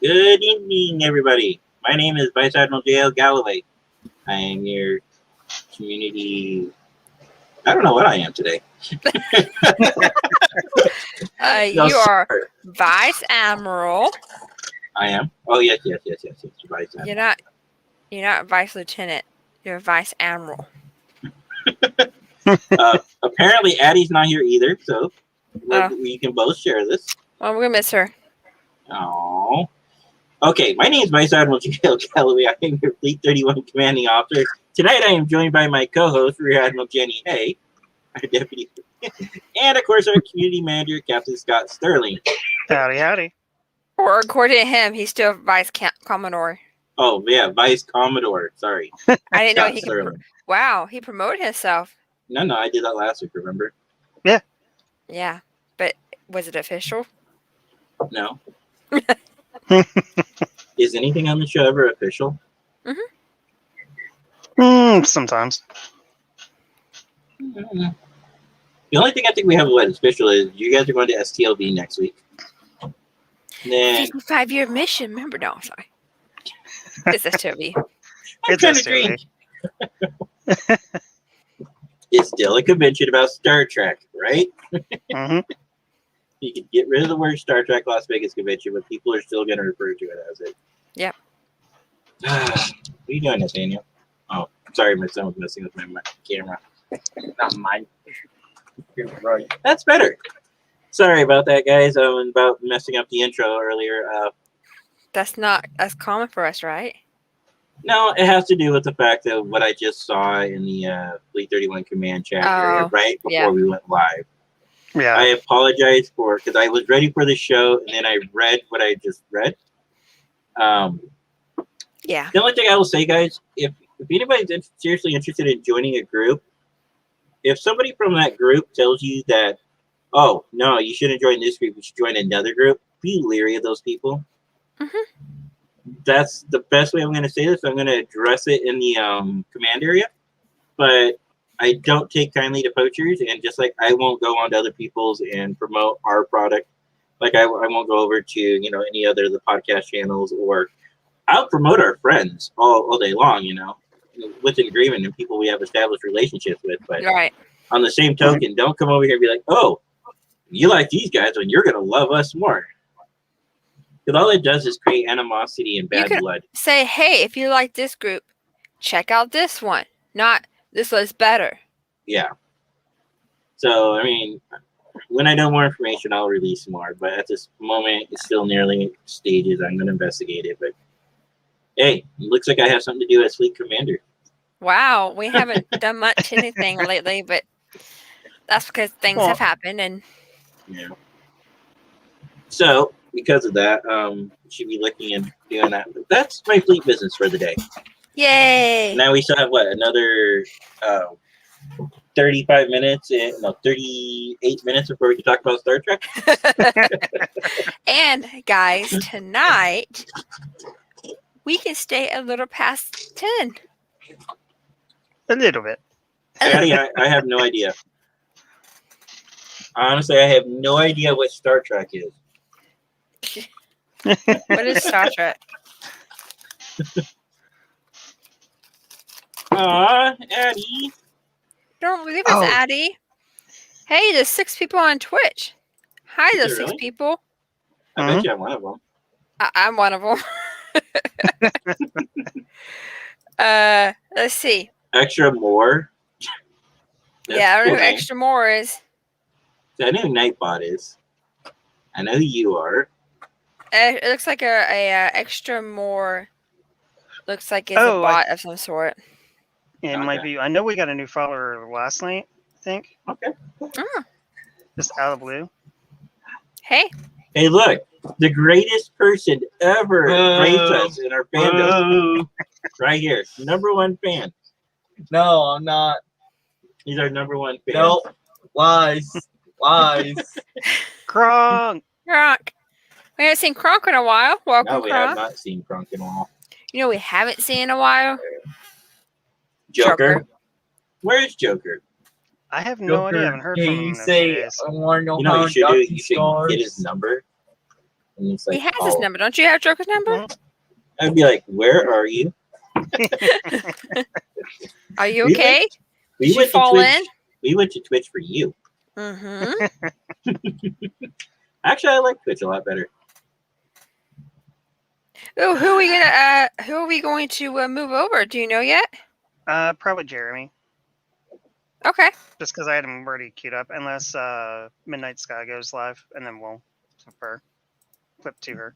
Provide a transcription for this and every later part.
Good evening, everybody. My name is Vice Admiral J.L. Galloway. I am your community. I don't know what I am today. No, You are sir. Vice Admiral. I am. Oh, yes. Vice Admiral. You're not Vice Lieutenant. You're Vice Admiral. Apparently, Addie's not here either, so Oh. we can both share this. Well, we're gonna miss her. Oh. Okay, my name is Vice Admiral J.L. Galloway. I am your Fleet 31 commanding officer. Tonight, I am joined by my co-host, Rear Admiral Jenny Hay, our deputy, and of course, our community manager, Captain Scott Sterling. Howdy. Or according to him, he's still Vice Commodore. Oh yeah, Vice Commodore. Sorry, I didn't know Scott he could. Sterling. Wow, he promoted himself. No, I did that last week. Remember? Yeah, but was it official? No. Is anything on the show ever official? Sometimes. The only thing I think we have what official is you guys are going to STLV next week. And then 55-year mission. Remember? No, sorry. It's STV. I'm It's trying to STLV. drink. It's still a convention about Star Trek, right? Mm-hmm. You can get rid of the word Star Trek Las Vegas convention, but people are still going to refer to it as it. Yep. What are you doing, Nathaniel? Oh, sorry, my son was messing with my camera. Not mine. Right. That's better. Sorry about that, guys. I'm about messing up the intro earlier. That's common for us, right? No, it has to do with the fact of what I just saw in the Fleet 31 command chat area right before yeah. we went live. Yeah. I apologize because I was ready for the show and then I read what I just read. Yeah. The only thing I will say, guys, if anybody's seriously interested in joining a group, if somebody from that group tells you that, oh, no, you shouldn't join this group, you should join another group, be leery of those people. Mm-hmm. That's the best way I'm going to say this. I'm going to address it in the command area, but I don't take kindly to poachers, and just like I won't go on to other people's and promote our product, like I won't go over to any other of the podcast channels, or I'll promote our friends all day long, with an agreement and people we have established relationships with. But Right. on the same token, don't come over here and be like, oh, you like these guys, and you're going to love us more. Because all it does is create animosity and bad blood. Say, hey, if you like this group, check out this one. Not this one's better. Yeah. So, I mean, when I know more information, I'll release more. But at this moment, it's still nearly stages. I'm going to investigate it. But, hey, it looks like I have something to do as Fleet Commander. Wow, we haven't done much anything lately, but that's because things have happened. And yeah. So, because of that, should be looking and doing that. But that's my fleet business for the day. yay! Now we still have another 38 minutes before we can talk about Star Trek. And guys, tonight we can stay a little past 10. A little bit. Patty, I have no idea. Honestly, I have no idea what Star Trek is. What is Star Trek? Aw, Addie. Don't believe it's Addie. Hey, there's 6 people on Twitch. Hi, Is those there 6 really? people. I bet you I'm one of them. I'm one of them. Let's see. Extra more. Yeah, I don't know who Extra More is. I know who Nightbot is. I know who you are. It looks like a Extra More. Looks like it's a bot of some sort. It might be. I know we got a new follower last night, I think. Okay. Just out of the blue. Hey. Hey, look. The greatest person ever raised us in our fandom. Right here. Number 1 fan. No, I'm not. He's our number 1 fan. Nope. Lies. Kronk. We haven't seen Kronk in a while. Welcome, No, we Kronk. have not seen Kronk in a while. You know we haven't seen in a while? Joker. Where is Joker? I have no idea. I haven't heard from him. You say, I want to know You know how what you should do? You should scars. get his number And it's He like, has his number. Don't you have Joker's number? I'd be like, where are you? Are you We okay? We Did you went to fall Twitch. in? We went to Twitch for you. Mm-hmm. Actually, I like Twitch a lot better. Oh, who are we going to move over? Do you know yet? Probably Jeremy. Okay. Just because I had him already queued up, unless Midnight Sky goes live, and then we'll flip to her.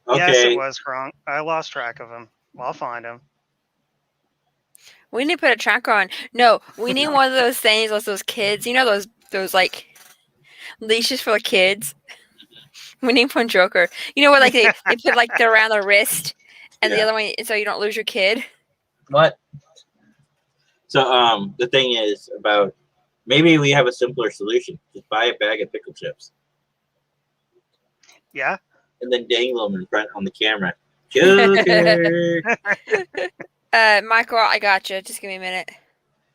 Okay. Yes, it was wrong. I lost track of him. I'll find him. We need to put a tracker on. No, we need one of those things, those kids. You know those like leashes for the kids. We need one Joker. You know what? Like they put like they're around the wrist, and the Yeah. other one so you don't lose your kid. What? So the thing is about maybe we have a simpler solution. Just buy a bag of pickle chips Yeah. and then dangle them in front on the camera. Joker. Michael, I got you. Just give me a minute.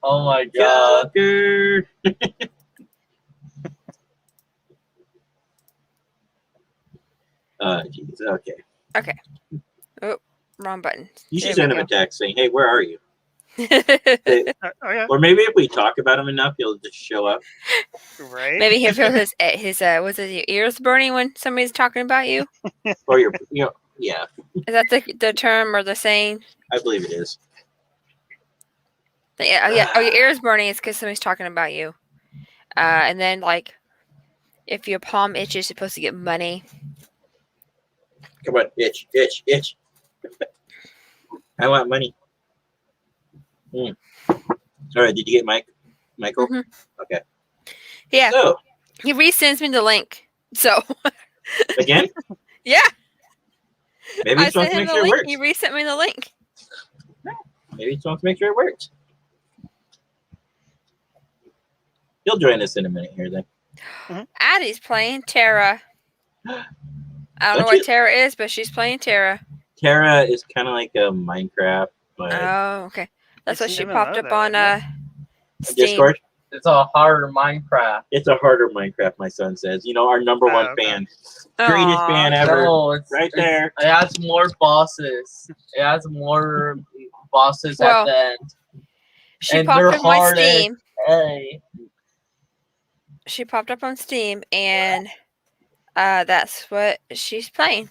Oh my god. Joker. Jeez. Okay. Wrong button. You should There send we him a text saying, "Hey, where are you?" go. Oh yeah. Or maybe if we talk about him enough, he'll just show up. Right. Maybe he'll feel his was it your ears burning when somebody's talking about you? Or yeah, Is that the term or the saying? I believe it is. Yeah. Oh, your ears burning is because somebody's talking about you. And then like, if your palm itches, you're supposed to get money. Come on, itch. I want money. All right, did you get Michael? Mhm. Okay. Yeah. So He resends me the link. So again, yeah, maybe I he just wants sent to him make the sure it link. works. He resent me the link. Maybe he just wants to make sure it works. He'll join us in a minute here then. Addie's playing Terra. I don't know Don't what you- Terra is, but she's playing Terra. Terra is kind of like a Minecraft, but Oh, okay. That's It's what she even popped low up there, on isn't Steam. Discord. It's a harder Minecraft. It's a harder Minecraft, my son says. You know, our number one okay. fan, greatest Aw. fan ever. No, Right there. It has more bosses. It has more bosses Well, at the end. She And popped they're up on my hard as- Steam. Hey. She popped up on Steam, and that's what she's playing.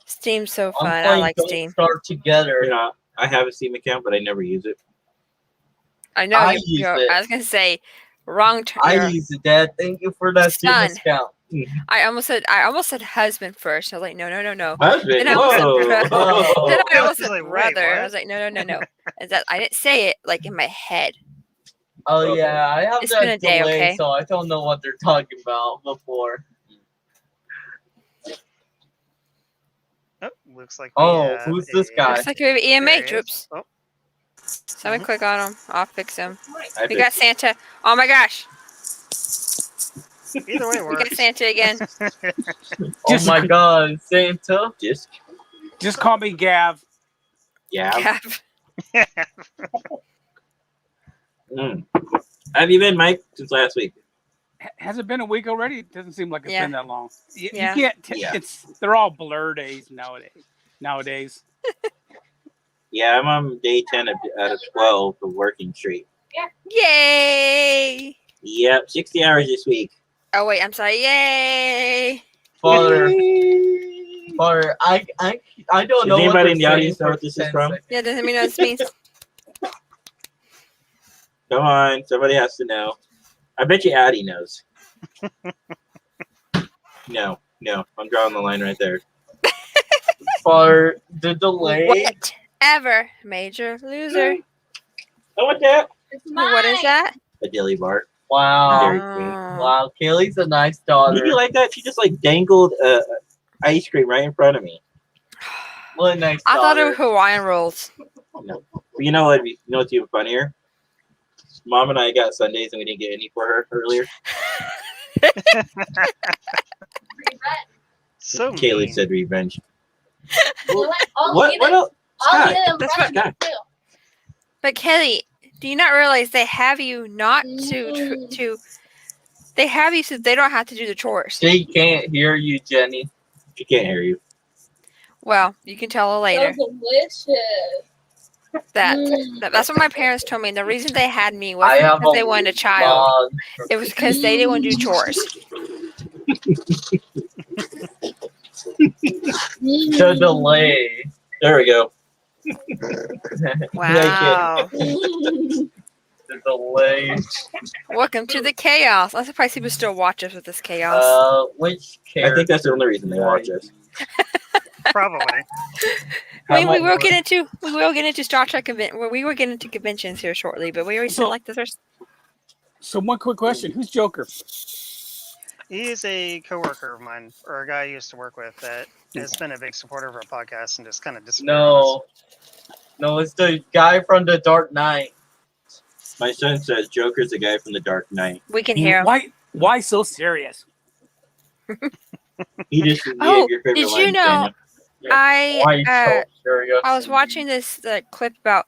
Steam's so I'm fun. I playing like Don't Steam. Start Together. You know, I have a Steam account, but I never use it. I know. I you use it. I was gonna say wrong turn. I use it, Dad. Thank you for that Steam Son. discount. I almost said husband first. I was like, no. Husband. Then I almost said Whoa. brother. Then I almost He's said like, wait, brother. I what? was like, no. Is that I didn't say it like in my head. Oh yeah, I have It's that been a day, delay, okay? so I don't know what they're talking about before. Oh, looks like. we Oh, have who's this a- guy? Looks like we have There EMA he is. troops. Oh, Somebody click on him. I'll fix him. I We got Santa. Oh my gosh. either way We got works. Santa again. Just- Oh my god, Santa. Disc. Just call me Gav. Yeah. Yeah. Have you been, Mike, since last week? Has it been a week already? It doesn't seem like it's Yeah. been that long. You Yeah. can't. Yeah. They're all blur days nowadays. Yeah, I'm on day 10 out of 12 of working straight. Yay! Yep, 60 hours this week. Oh wait, I'm sorry. Yay! Father, I don't Does know. anybody what in the they're audience saying know for what this is 10 from? seconds. Yeah, doesn't mean what this means. Come on, somebody has to know. I bet you Addie knows. No, I'm drawing the line right there. For the delay. Whatever. Major loser. Oh, what that? What is that? A dilly bar. Wow. Dairy Queen. Oh. Wow, Kaylee's a nice Did daughter. you like that? She just like dangled ice cream right in front of me. What a nice I thought it daughter. was Hawaiian rolls. No. But you know what? You know what's even funnier? Mom and I got Sundays and we didn't get any for her earlier. So Kaylee mean. said revenge. I'll What? eat What it. else? I'll Scott, eat it in that's front what- of you too. But Kelly, do you not realize they have you not to They have you so they don't have to do the chores. They can't hear you, Jenny. She can't hear you. Well, you can tell her later. So delicious. That's what my parents told me. And the reason they had me I wasn't have because a they wanted a child. log. It was because they didn't want to do chores. The delay. There we go. Wow. The delay. Welcome to the chaos. I'm surprised people still watch us with this chaos. Which I character? think that's the only reason they watch us. Probably. I mean, How we will much- get into Star Trek we will get into conventions here shortly, but we already said So- like the first. So one quick question: who's Joker? He is a coworker of mine, or a guy I used to work with that has been a big supporter of our podcast and just kind of disappeared. on No, it's the guy from the Dark Knight. My son says Joker's the guy from the Dark Knight. We can hear him. Why so serious? He just Oh, your favorite did you lines, know- Daniel. Why so serious? I was watching this clip about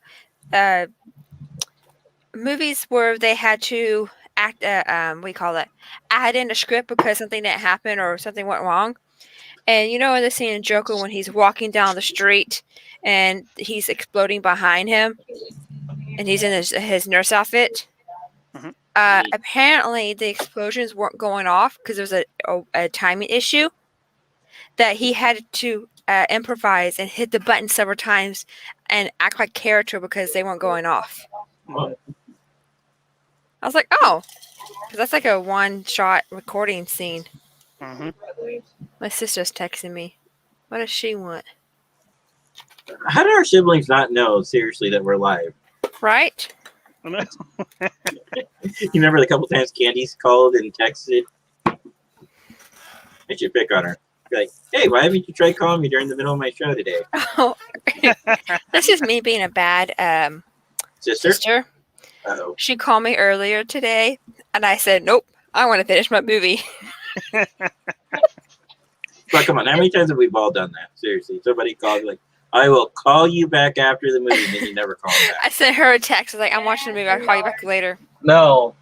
movies where they had to act add in a script because something didn't happen or something went wrong. And you know in the scene in Joker when he's walking down the street and he's exploding behind him and he's in his nurse outfit. Mhm. Apparently the explosions weren't going off because there was a timing issue that he had to improvise and hit the button several times and act like character because they weren't going off. Well, I was like, oh, 'cause that's like a one-shot recording scene. hmm My sister's texting me. What does she want? how do our siblings not know seriously that we're live? Right? You remember the couple times Candy's called and texted? I should pick on her. Be like, hey, why haven't you tried calling me during the middle of my show today, Oh, this is me being a bad sister? sister. Oh, She called me earlier today, and I said, nope, I want to finish my movie. but come on, how many times have we all done that? Seriously, somebody called like, I will call you back after the movie, and then you never call me I back. sent her a text. I was like, I'm watching the movie. I'll call you back later. No.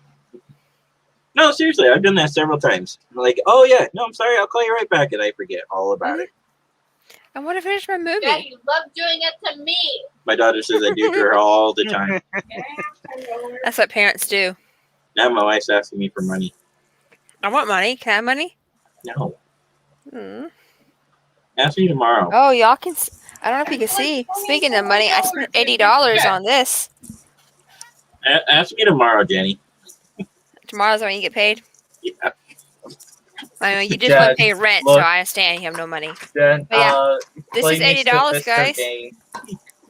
No, seriously, I've done that several times. I'm like, oh yeah, no, I'm sorry, I'll call you right back, and I forget all about it. I want to finish my movie. Yeah, you love doing it to me. My daughter says I do to her all the time. That's what parents do. Now my wife's asking me for money. I want money. Can I have money? No, Mm. ask me tomorrow. Oh, y'all can. I don't know if you can see. Speaking of money, I spent $80 on this. Ask me tomorrow, Jenny. Tomorrow's when you get paid. Yeah. I mean, you just Dad, want to pay rent, so look. I understand you have no money. Then, But yeah, This play is me $80, Mr. guys. Game.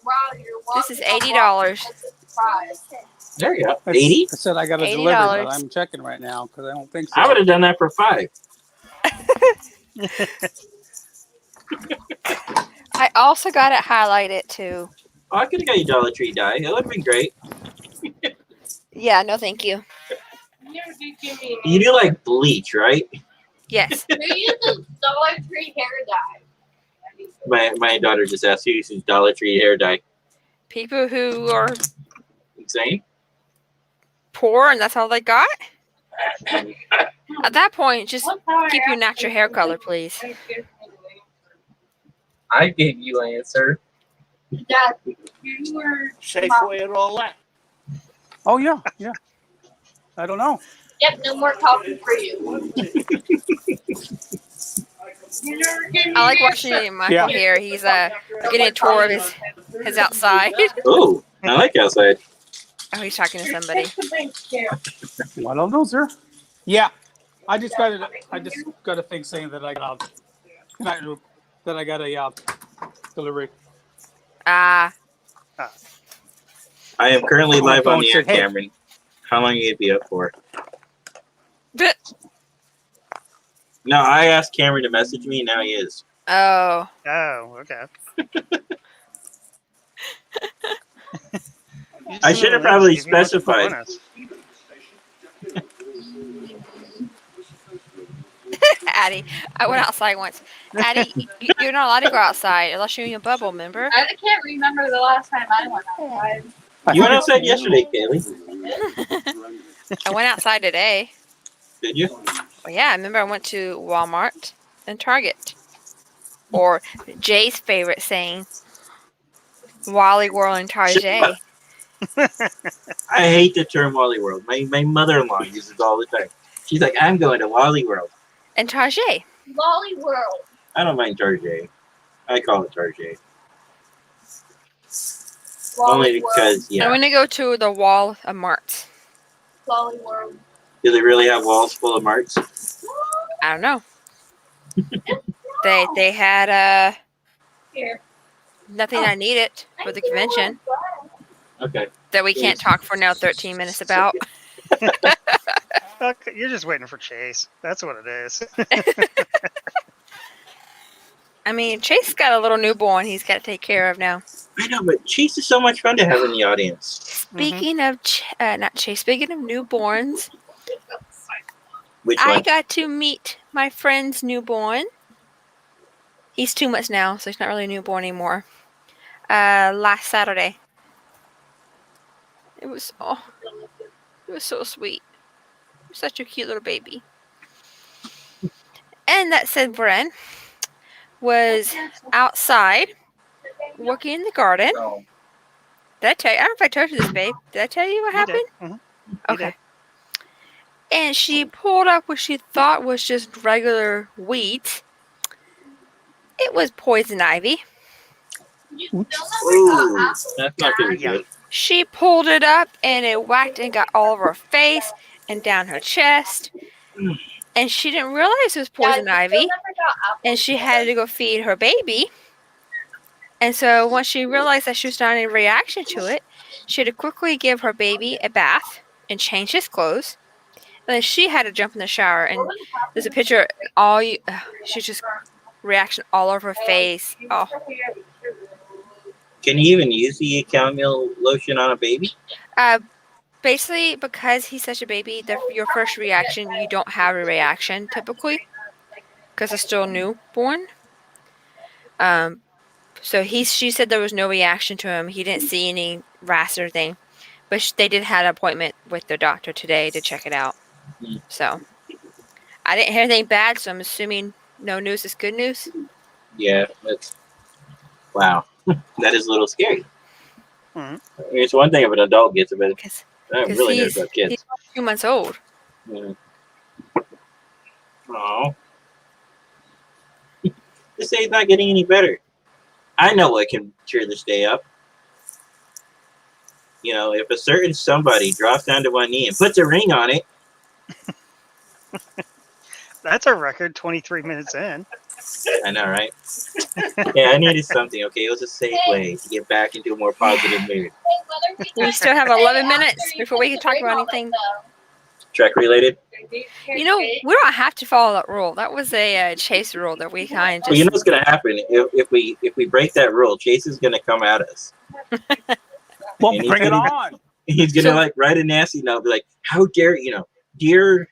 Wow, you're This is welcome. $80. That's a surprise. There you go. I 80? said I got to $80. deliver, but I'm checking right now because I don't think so. I would have done that for 5. I also got it highlighted too. Oh, I could have got you Dollar Tree dye. That would have been great. Yeah, no, thank you. You never did give me You do like bleach, right? Yes. Who uses Dollar Tree hair dye? My daughter just asked who uses Dollar Tree hair dye. People who are Insane. poor and that's all they got. At that point, just keep your natural hair color, please. I gave you an answer. Dad, you were. Safeway and all that. Oh yeah, yeah. I don't know. Yep, no more talking for you. You never gave me I like an watching answer. Michael Yeah. here. He's getting a tour of his outside. Oh, I like outside. Oh, he's talking to somebody. I don't know, sir. Yeah, I just got a thing saying that I got a delivery. Ah, I am currently Oh, my live on phone the air, said, hey. Cameron. How long are you going to be up for? but No, I asked Cameron to message me, and now he is. oh, Oh, okay. I should have probably Give me what's the specified. bonus. Addie, I went outside once. Addie, you're not allowed to go outside unless you're in your bubble, remember? I can't remember the last time I went outside. You went outside yesterday, Kaylee. I went outside today. Did you? Well, yeah, I remember I went to Walmart and Target. Or Jay's favorite saying, Wally World and Shut Target. up. I hate the term Wally World. My mother-in-law uses it all the time. She's like, I'm going to Wally World. And Target. Lolly World. I don't mind Target. I call it Target. Lolly Only because, I'm yeah. going to go to the Wall of Marts. Lolly World. Do they really have walls full of marks? I don't know. They had Here. nothing I needed for the convention Okay. that we can't talk for now 13 minutes about. Okay, you're just waiting for Chase. That's what it is. I mean, Chase got a little newborn he's got to take care of now. I know, but Chase is so much fun to have in the audience. Speaking of, not Chase, speaking of newborns, Which I one? got to meet my friend's newborn. He's 2 months now, so he's not really a newborn anymore. Last Saturday. It was so sweet. Such a cute little baby. And that said, Bren was outside working in the garden. Oh, Did I tell you? I don't know if I told you this, babe. Did I tell you what You happened? did. Mhm. Okay. And she pulled up what she thought was just regular weeds. It was poison ivy. ooh, that's not gonna be Yeah. good. She pulled it up and it whacked and got all over her face and down her chest. And she didn't realize it was poison ivy. And she had to go feed her baby. And so once she realized that she was starting a reaction to it, she had to quickly give her baby a bath and change his clothes. And then she had to jump in the shower. And there's a picture, she just reaction all over her face. Oh, Can you even use the chamomile lotion on a baby? basically, because he's such a baby, your first reaction, you don't have a reaction typically because it's still newborn. So she said there was no reaction to him. He didn't see any RAS or anything, but they did have an appointment with their doctor today to check it out. So I didn't hear anything bad, so I'm assuming no news is good news. Yeah, that's wow. That is a little scary. Mhm. I mean, it's one thing if an adult gets it, but Because I'm really nervous about kids. he's 2 months old. Yeah. Oh, this day's not getting any better. I know what can cheer this day up. You know, if a certain somebody drops down to one knee and puts a ring on it, That's a record 23 minutes in. I know, right? Yeah, I needed something. Okay, it was a safe way to get back into a more positive mood. We still have 11 minutes before we can talk about anything. Trek related. You know, we don't have to follow that rule. That was a Chase rule that we kind of Well, you know just. what's gonna happen if we break that rule. Chase is gonna come at us. Well, And bring it on. He's gonna So- like write a nasty note, be like, "How dare dear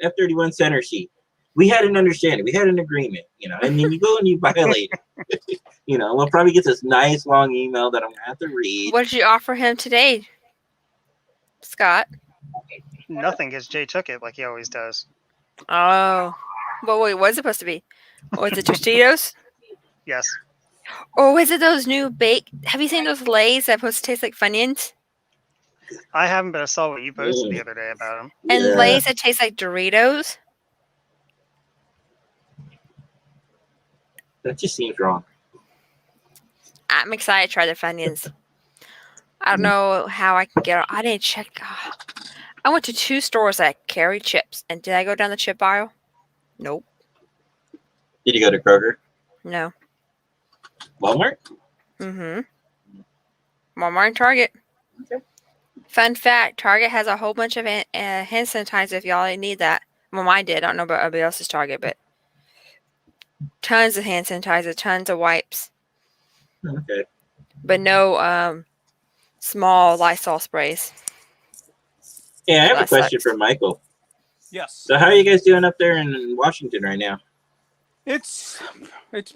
F-31 center sheet? We had an understanding, we had an agreement, and then you go and you violate it. We'll probably get this nice long email that I'm gonna have to read. What did you offer him today, Scott? Nothing because Jay took it like he always does. Oh, but wait, what's it supposed to be? Was it Tostitos? Yes. Or was it those new bake? Have you seen those Lays that supposed to taste like Funyuns? I haven't, but I saw what you posted the other day about him. And Yeah. Lays that taste like Doritos? That just seems wrong. I'm excited to try the Funyuns. I don't know how I can get. I didn't check. I went to 2 stores that carry chips, and did I go down the chip aisle? Nope. Did you go to Kroger? No. Walmart? Mm-hmm. Walmart and Target. Fun fact: Target has a whole bunch of hand sanitizer if y'all need that. Well, mine did. I don't know about everybody else's Target, but tons of hand sanitizer, tons of wipes, Okay. but no small Lysol sprays. Yeah, I have a That question sucks. for Michael. Yes. So how are you guys doing up there in Washington right now? It's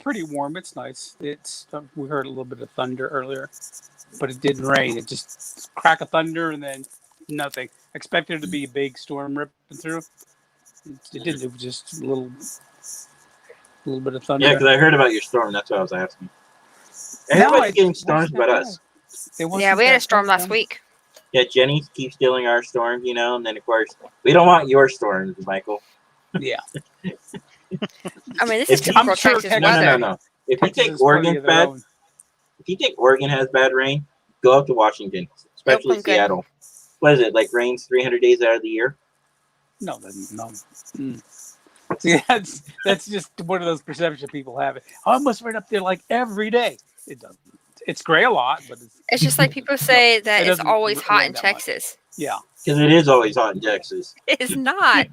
pretty warm. It's nice. We heard a little bit of thunder earlier, but it didn't rain. It just crack of thunder and then nothing. Expected it to be a big storm ripping through. It did. It was just a little bit of thunder. Yeah, because I heard about your storm. That's what I was asking. No, Everybody's it getting wasn't storms that but bad. us. It wasn't Yeah, we had that a storm bad. last week. Yeah, Jenny keeps stealing our storms, you know, and then of course we don't want your storms, Michael. Yeah, I mean, this If is you- typical I'm sure Texas Texas- No, weather. no. If you Texas think has plenty Oregon's of their bad, own. if you think Oregon has bad rain, go up to Washington, especially Nope, I'm good. Seattle. What is it, like rains 300 days out of the year? No. Mm. See, that's just one of those perceptions people have. Oh, it must rain up there like every day. It doesn't. It's gray a lot, but It's just like people say that it it's doesn't always hot rain in that much. Texas. yeah. Because it is always hot in Texas. It's not.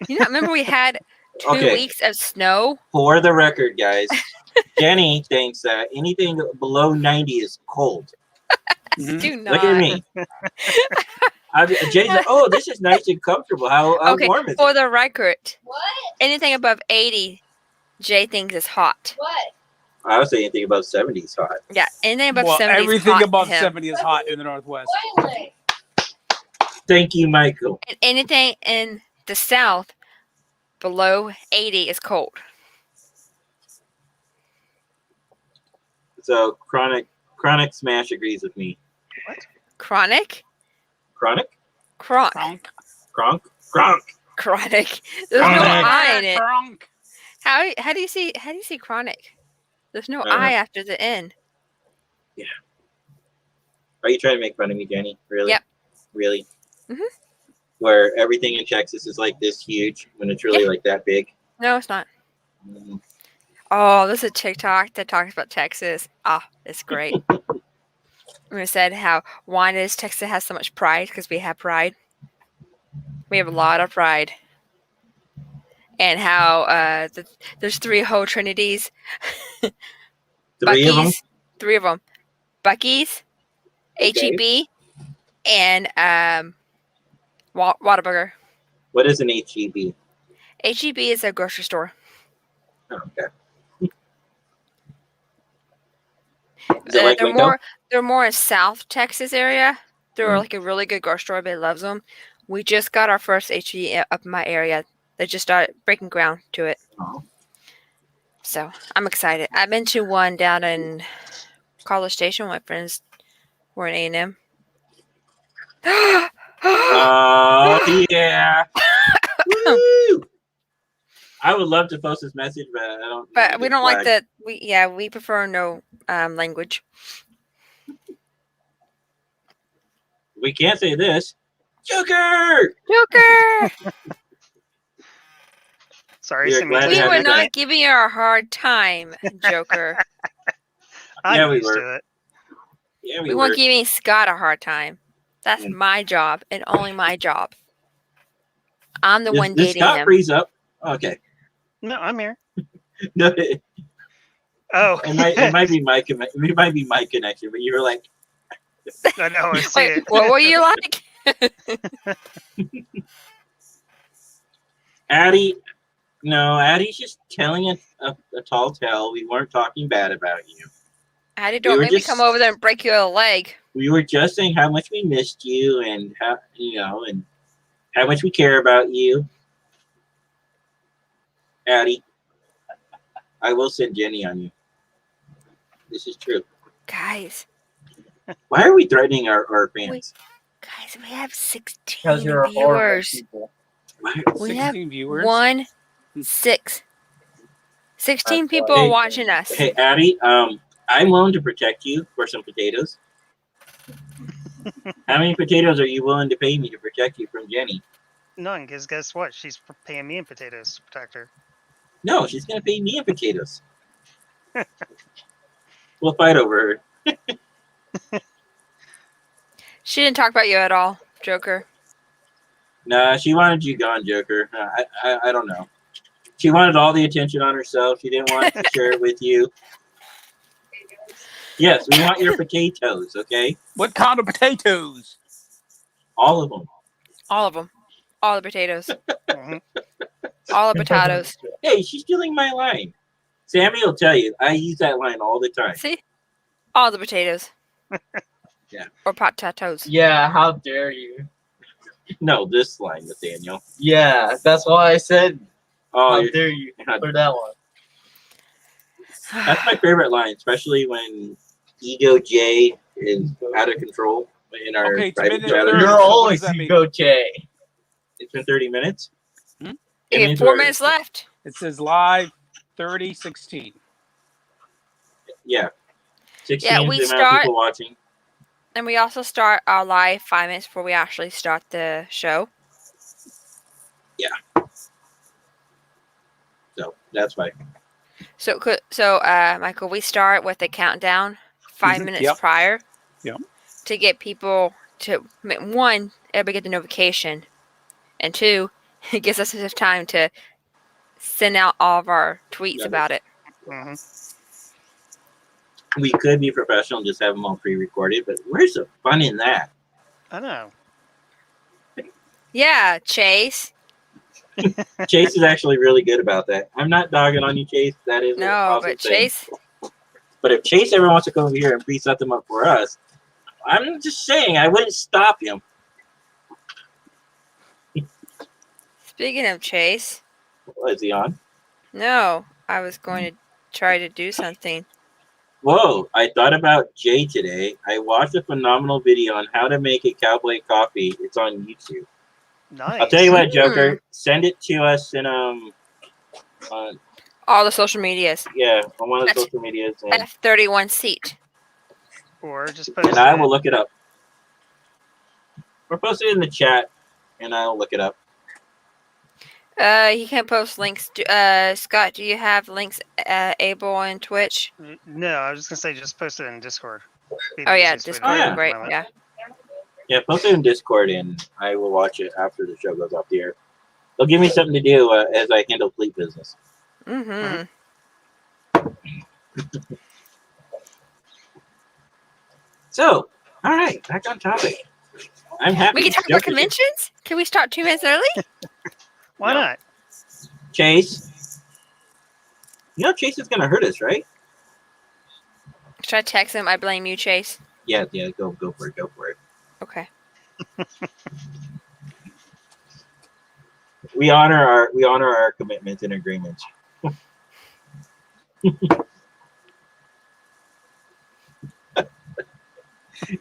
You know, remember we had 2 Okay. weeks of snow? For the record, guys, Jenny thinks that anything below 90 is cold. Mhm. Do not. Look at me. Jay's like, oh, this is nice and comfortable. How Okay, warm is for it? the record, What? anything above 80, Jay thinks is hot. What? I would say anything above 70 is hot. Yeah, anything above Well, 70 is everything hot above to him. 70 is hot in the Northwest. Toilet. Thank you, Michael. And anything in the south below 80 is cold. So Chronic Smash agrees with me. Chronic? Chronic? Cronk. Kronk. Gronk. Chronic. There's no Chronic. I in it. Kronk. How do you see chronic? There's no Uh, I after the N. Are you trying to make fun of me, Jenny? Really? Yep. Really? Mhm. Where everything in Texas is like this huge when it's really like that big. No, it's not. Mm. Oh, there's a TikTok that talks about Texas. Ah, it's great. And it said why does Texas have so much pride? Because we have pride. We have a lot of pride. And how there's 3 whole trinities. 3 of them? Buc-ee's, 3 of them. Buc-ee's, Okay. HEB, and Whataburger. What is an HEB? HEB is a grocery store. Oh, okay. Is it like they're Waco? more in South Texas area. They're Mhm. like a really good grocery store. Everybody loves them. We just got our first HEB up in my area. They just started breaking ground to it. Oh. So I'm excited. I've been to one down in College Station. My friends were in A&M. Oh, yeah. Woo! I would love to post this message, but I don't. But we don't like that. that. We prefer no language. We can't say this. Joker! Joker! Sorry, You're Sammy. glad to We have were you not back. giving you a hard time, Joker. I'm Yeah, we used were. to it. Yeah, We we weren't were. giving Scott a hard time. That's Mm. my job and only my job. I'm the one Did dating Scott him. freeze up? Okay. No, I'm here. No, it Oh, might be my it might be my connection, but you were like, I know. I see Wait, it. what were you like? Addie. No, Addie's just telling a tall tale. We weren't talking bad about you. Addie, We don't were make me just- come over there and break your leg. We were just saying how much we missed you and how and how much we care about you. Addie, I will send Jenny on you. This is true. Guys, Why are we threatening our fans? we have 16 Because you're a horrible viewers. people. Why- We have 16 viewers. 16 That's people why. are watching us. Hey, Addie, I'm willing to protect you for some potatoes. How many potatoes are you willing to pay me to protect you from Jenny? None, because guess what? She's paying me in potatoes to protect her. No, she's gonna pay me in potatoes. We'll fight over her. She didn't talk about you at all, Joker. Nah, she wanted you gone, Joker. I don't know. She wanted all the attention on herself. She didn't want to share it with you. Yes, we want your potatoes, okay? What kind of potatoes? All of them. All of them. All the potatoes. Mhm. All the potatoes. Hey, she's stealing my line. Sammy will tell you, I use that line all the time. See? All the potatoes. Yeah. Or potatoes. Yeah, how dare you? No, this line, Nathaniel. Yeah, that's why I said, Oh, how you're- dare you for that one. that's my favorite line, especially when Ego J is out of control in our Okay, it's private minute chat. 30. You're So what always does that mean? Hugo J. It's been 30 minutes. Hmm? It You means have 4 we're- minutes left. It says live 30:16. Yeah. 16 Yeah, is we the amount of start- people watching. And we also start our live 5 minutes before we actually start the show. So that's why. So, Michael, we start with a countdown 5 Mhm, minutes yep. prior. Yep. To get people to, one, everybody get the notification, and two, it gives us enough time to send out all of our tweets Yeah. about it. Hmm. We could be professional and just have them all pre-recorded, but where's the fun in that? I know. Yeah, Chase. Chase is actually really good about that. I'm not dogging on you, Chase. That is an No, awesome but thing. Chase. But if Chase ever wants to come over here and pre-set them up for us, I'm just saying I wouldn't stop him. Speaking of Chase, Is he on? no, I was going to try to do something. Whoa, I thought about Jay today. I watched a phenomenal video on how to make a cowboy coffee. It's on YouTube. Nice. I'll tell you what, Hmm. Joker, send it to us in on All the social medias. on one of the That's- social medias, and F31 seat. Or just post I will it. look it up. Or post it in the chat, and I'll look it up. He can post links. Scott, do you have links able on Twitch? No, I was just gonna say just post it in Discord. Be the Oh yeah, easiest way to Discord. do it yeah. at the Great. moment. Yeah. Yeah, post it in Discord, and I will watch it after the show goes off the air. They'll give me something to do as I handle fleet business. Mm-hmm. So, all right, back on topic. I'm happy. We can talk about conventions. Can we start 2 minutes early? Why No. not? Chase. You know Chase is gonna hurt us, right? Should I text him? I blame you, Chase. Yeah, go for it, go for it. Okay. We honor our commitments and agreements.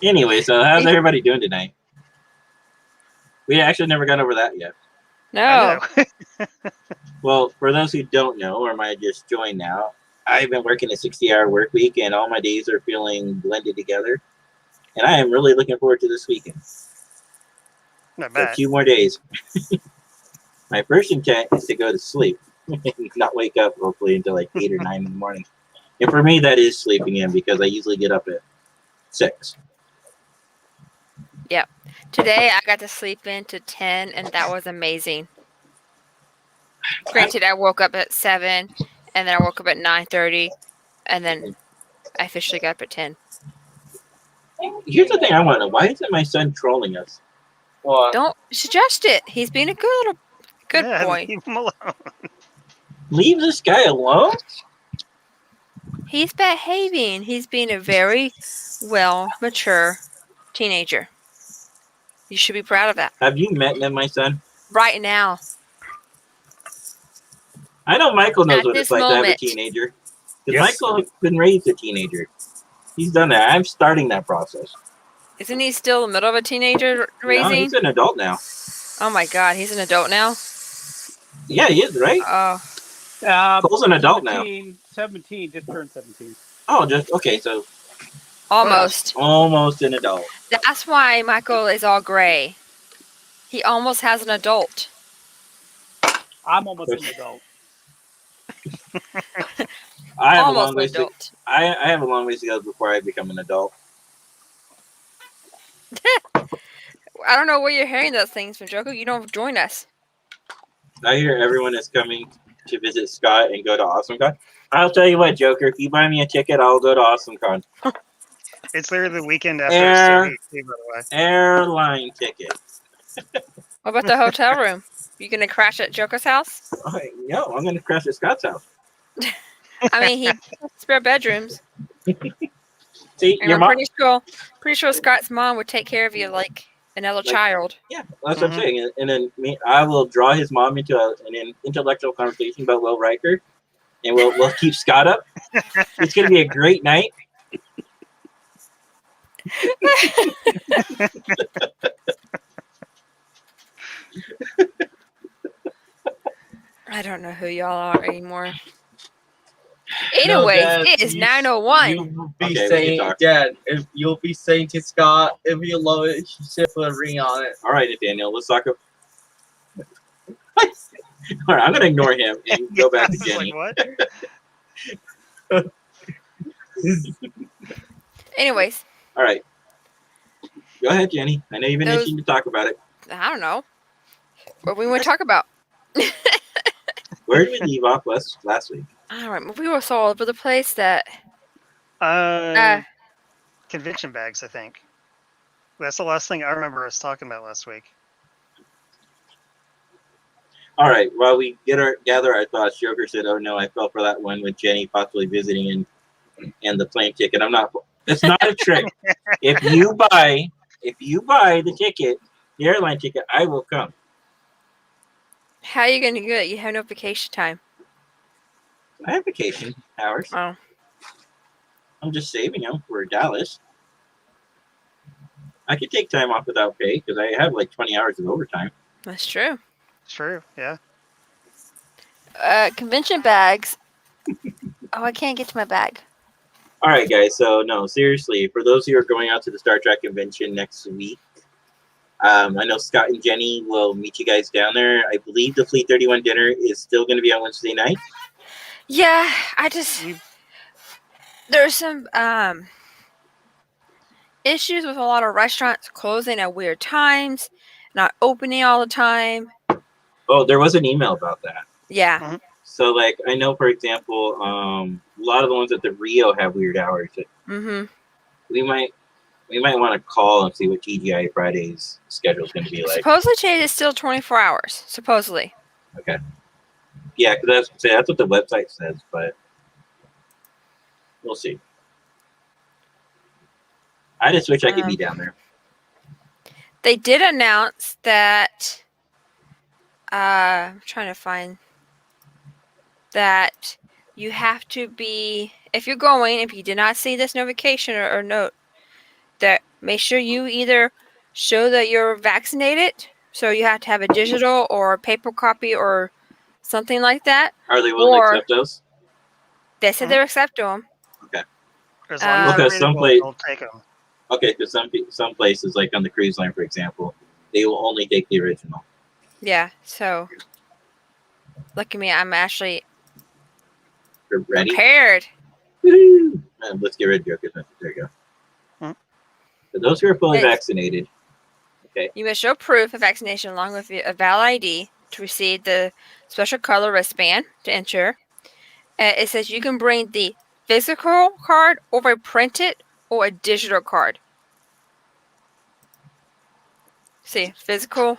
Anyway, so how's everybody doing tonight? We actually never got over that yet. No. I know. Well, for those who don't know or might just join now, I've been working a 60-hour work week, and all my days are feeling blended together. And I am really looking forward to this weekend. Not So bad. 2 more days. My first intent is to go to sleep, and not wake up hopefully until like 8 or 9 in the morning. And for me, that is sleeping in because I usually get up at 6. Today I got to sleep in to 10, and that was amazing. Granted, I woke up at 7, and then I woke up at 9:30, and then I officially got up at 10. Here's the thing I want to know: why isn't my son trolling us? What? Don't suggest it. He's being a good Yeah, boy. leave him alone. Leave this guy alone. He's behaving. He's being a very well mature teenager. You should be proud of that. Have you met him, my son? Right now. I know Michael knows At what this it's like to have a moment. teenager. Because Yes. Michael has been raised a teenager. He's done that. I'm starting that process. Isn't he still in the middle of a teenager No, raising? he's an adult now. Oh my god, he's an adult now? Yeah, he is, right? Oh, Cole's an adult now. 17, just turned 17. Oh, just okay. So almost. almost an adult. That's why Michael is all gray. He almost has an adult. I'm almost an adult. I have a long Almost an ways to, adult. I have a long ways to go before I become an adult. I don't know where you're hearing those things from, Joko. You don't join us. I hear everyone is coming to visit Scott and go to AwesomeCon. I'll tell you what, Joker. If you buy me a ticket, I'll go to AwesomeCon. It's literally the weekend after Air- STV, by the way. Airline ticket. What about the hotel room? You gonna crash at Joko's house? Oh, no, I'm going to crash at Scott's house. I mean, he has spare bedrooms, See, and your I'm mom. pretty sure Scott's mom would take care of you like Another Like- child. Yeah, that's what I'm Mhm. saying. And then I will draw his mom into an intellectual conversation about Will Riker, and we'll keep Scott up. It's gonna be a great night. I don't know who y'all are anymore. No, Anyways, Dad, it is you- 9:01. You'll be Okay, we can saying, talk. Dad, if you'll be saying to Scott, if you love it, you should put a ring on it. All right, Nathaniel, let's talk. All right, I'm gonna ignore him and go back to I was Jenny. like, what? Anyways, All right, go ahead, Jenny. I know you've been Those- itching to talk about it. I don't know. What we want to talk about? Where did we leave off last week? I don't remember. We were so all over the place that. Convention bags, I think. That's the last thing I remember us talking about last week. All right, while we gather our thoughts, Joker said, "Oh no, I fell for that one with Jenny possibly visiting and the plane ticket. I'm not. It's not a trick. If you buy the ticket, the airline ticket, I will come. How are you going to do it? You have no vacation time. I have vacation hours. Oh, I'm just saving them for Dallas. I could take time off without pay because I have like 20 hours of overtime. that's true. True, yeah. Convention bags. Oh, I can't get to my bag. All right, guys. So no, seriously, for those who are going out to the Star Trek convention next week, I know Scott and Jenny will meet you guys down there. I believe the Fleet 31 dinner is still going to be on Wednesday night. Yeah, I just You- there's some issues with a lot of restaurants closing at weird times, not opening all the time. Oh, there was an email about that. Yeah, So, like, I know, for example, a lot of the ones at the Rio have weird hours. mm-hmm. We might want to call and see what TGI Friday's schedule is going to be like. Supposedly today is still 24 hours. Supposedly. Yeah, because that's what the website says, but we'll see. I just wish I could be down there. They did announce that. I'm trying to find that you have to be, if you're going, if you did not see this notification or note, that make sure you either show that you're vaccinated, so you have to have a digital or a paper copy or something like that. Are they willing or- to accept us? They said they accept them. As long as Because they're some readable, they'll take them. Okay, because some places, like on the cruise line, for example, they will only take the original. Yeah, so look at me. I'm actually You're ready? prepared. Woo! Let's get rid of Joker. There you go. Hmm. For those who are fully Nice. vaccinated, You must show proof of vaccination along with a valid ID to receive the special color wristband to enter. It says you can bring the physical card or a printed or a digital card. See, physical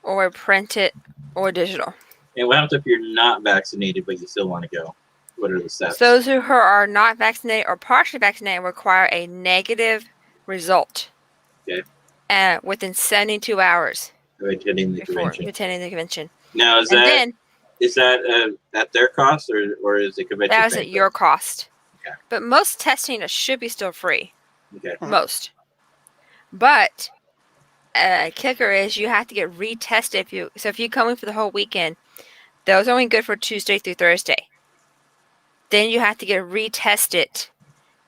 or a printed or digital. and what happens if you're not vaccinated but you still want to go? What are the steps? Those who are not vaccinated or partially vaccinated require a negative result. Okay. Within 72 hours Attending the before convention. attending the convention. Now, is And that then at their cost or is the convention? that is paying at for your it? cost. Okay. But most testing should be still free. Okay. Most. But kicker is you have to get retested if you're coming for the whole weekend. Those are only good for Tuesday through Thursday. Then you have to get retested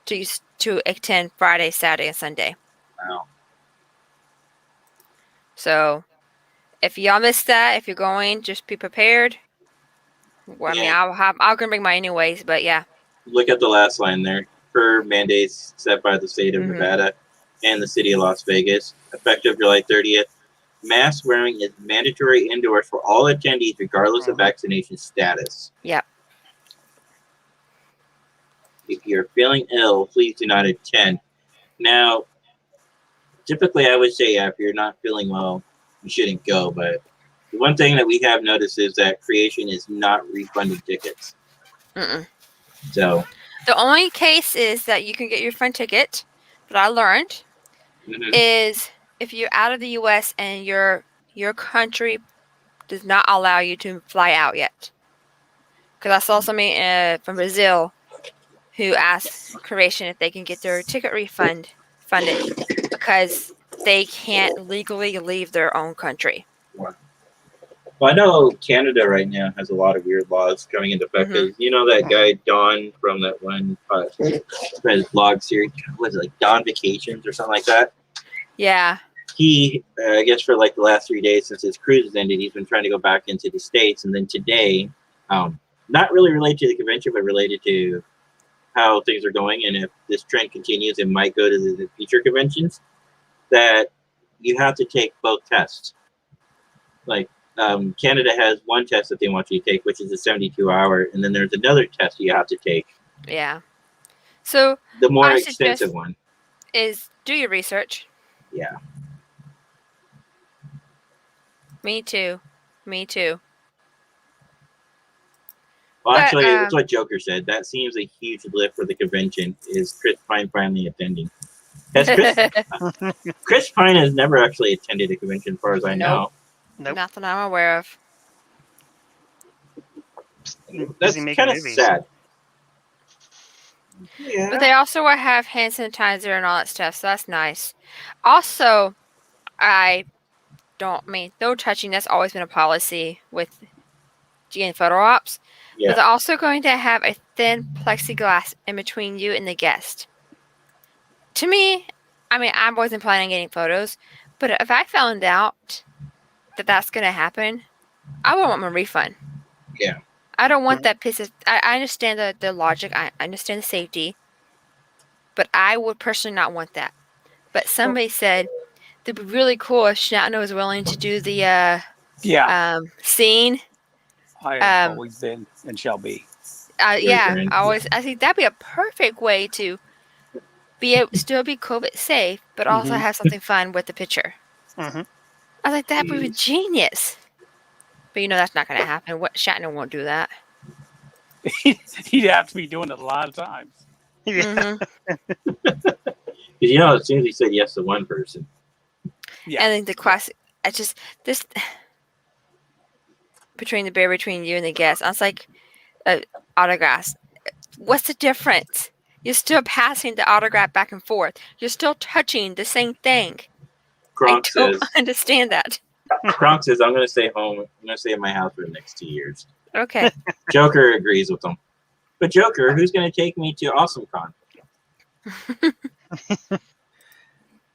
to attend Friday, Saturday, and Sunday. Wow. So if y'all missed that, if you're going, just be prepared. Well, I mean, Yeah. I'll gonna bring mine anyways, but yeah. Look at the last line there. Per mandates set by the state of Mhm. Nevada and the city of Las Vegas, effective July 30th, mask wearing is mandatory indoors for all attendees, regardless of Mhm. vaccination status. Yep. If you're feeling ill, please do not attend. Now, typically, I would say, if you're not feeling well, you shouldn't go. But the one thing that we have noticed is that Creation is not refunding tickets. Mm-mm. So, The only case is that you can get your front ticket that I learned mhm. is if you're out of the U.S. and your country does not allow you to fly out yet. Because I saw somebody from Brazil who asked Croatian if they can get their ticket funded because they can't legally leave their own country. Well, I know Canada right now has a lot of weird laws coming into effect. 'Cause you know that guy Don from that one his blog series, was it like Don Vacations or something like that? Yeah. He, I guess for like the last 3 days since his cruise has ended, he's been trying to go back into the States. And then today, not really related to the convention, but related to how things are going. And if this trend continues, it might go to the future conventions, that you have to take both tests. Like Canada has one test that they want you to take, which is a 72-hour. And then there's another test you have to take. Yeah. So The more I extensive suggest- one. is do your research. Yeah. Me too. Well, Well, But, actually, that's what Joker said. That seems a huge lift for the convention. Is Chris Pine finally attending? Has Chris Pine has never actually attended a convention, as far as I know. Nope. Nothing I'm aware of. That's Busy making kind of movies. sad. But Yeah. they also will have hand sanitizer and all that stuff, so that's nice. Also, no touching. That's always been a policy with GN photo ops. But Yeah. they're also going to have a thin plexiglass in between you and the guest. To me, I wasn't planning on getting photos, but if I found out that that's going to happen, I would want my refund. Yeah. I don't want that piece of... I understand the logic. I understand the safety. But I would personally not want that. But somebody said it'd be really cool if Shatner was willing to do the scene. I have um, always been and shall be. Yeah, Return. I think that'd be a perfect way to still be COVID safe, but also Mhm. have something fun with the picture. Mhm. I was like, that'd be Jeez. genius. But that's not going to happen. Shatner won't do that. He'd have to be doing it a lot of times. Yeah. Because as soon as he said yes to one person, Yeah. And then the classic, this between the bear between you and the guest. I was like, autographs. What's the difference? You're still passing the autograph back and forth. You're still touching the same thing. Kronk I don't says, understand that. I'm going to stay home. I'm going to stay in my house for the next 2 years. Okay. Joker agrees with him. But Joker, who's going to take me to AwesomeCon?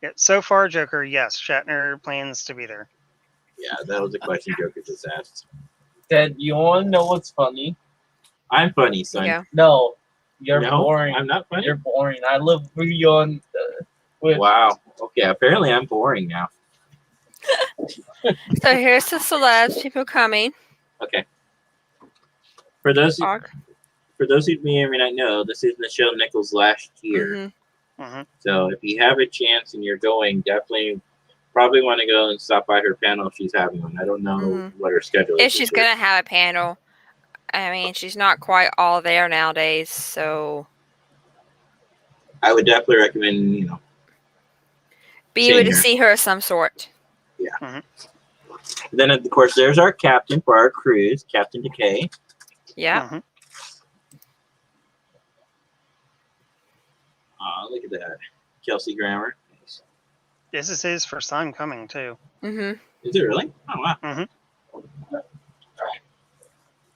Yeah, so far, Joker, yes, Shatner plans to be there. Yeah, that was the question Joker just asked. Dad, you want to know what's funny? I'm funny, son. Yeah. No, you're No, boring. I'm not funny. You're boring. I live with you on. Wow. Okay, apparently I'm boring now. So here's the celebs, people coming. Okay. For those Arg. who may or may not know, this is Nichelle Nichols' last year. Mhm. Hmm. So if you have a chance and you're going, definitely probably want to go and stop by her panel if she's having one. I don't know Mhm. what her schedule is. If she's going to have a panel. She's not quite all there nowadays, so I would definitely recommend, be able Seeing to her. see her of some sort. Then of course there's our captain for our cruise, Captain Decay. Yeah. Mhm. Look at that. Kelsey Grammer. Nice. This is his first time coming, too. Mm-hmm. Is it really? Oh wow. Mhm.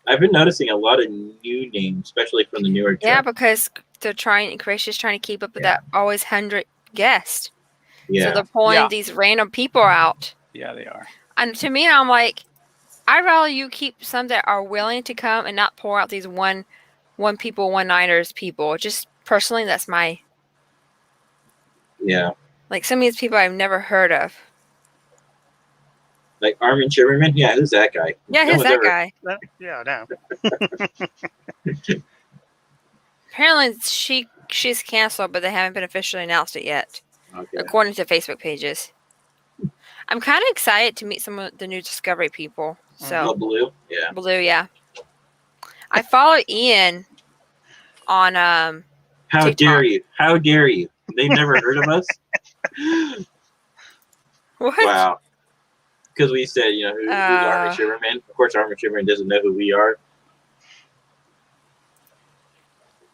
I've been noticing a lot of new names, especially from the newer Yeah, trip. because Croatia's trying to keep up with Yeah. that always 100 guests. So Yeah. they're pulling Yeah. these random people out. Yeah, they are. And to me, I'm like, I'd rather you keep some that are willing to come and not pour out these one-nighters people. Just personally, that's my, Yeah. like some of these people I've never heard of. Like Armin Shiverman? Yeah, who's that guy? Yeah, No who's one's that ever- guy? Yeah, no. Apparently, she's canceled, but they haven't been officially announced it yet, Okay. according to Facebook pages. I'm kind of excited to meet some of the new Discovery people. Oh, So, Blue? Yeah. Blue, yeah. I follow Ian on How TikTok. dare you? How dare you? They've never heard of us? What? Wow. Because we said, who's Armin Uh. Shimmerman. Of course, Armin Shimmerman doesn't know who we are.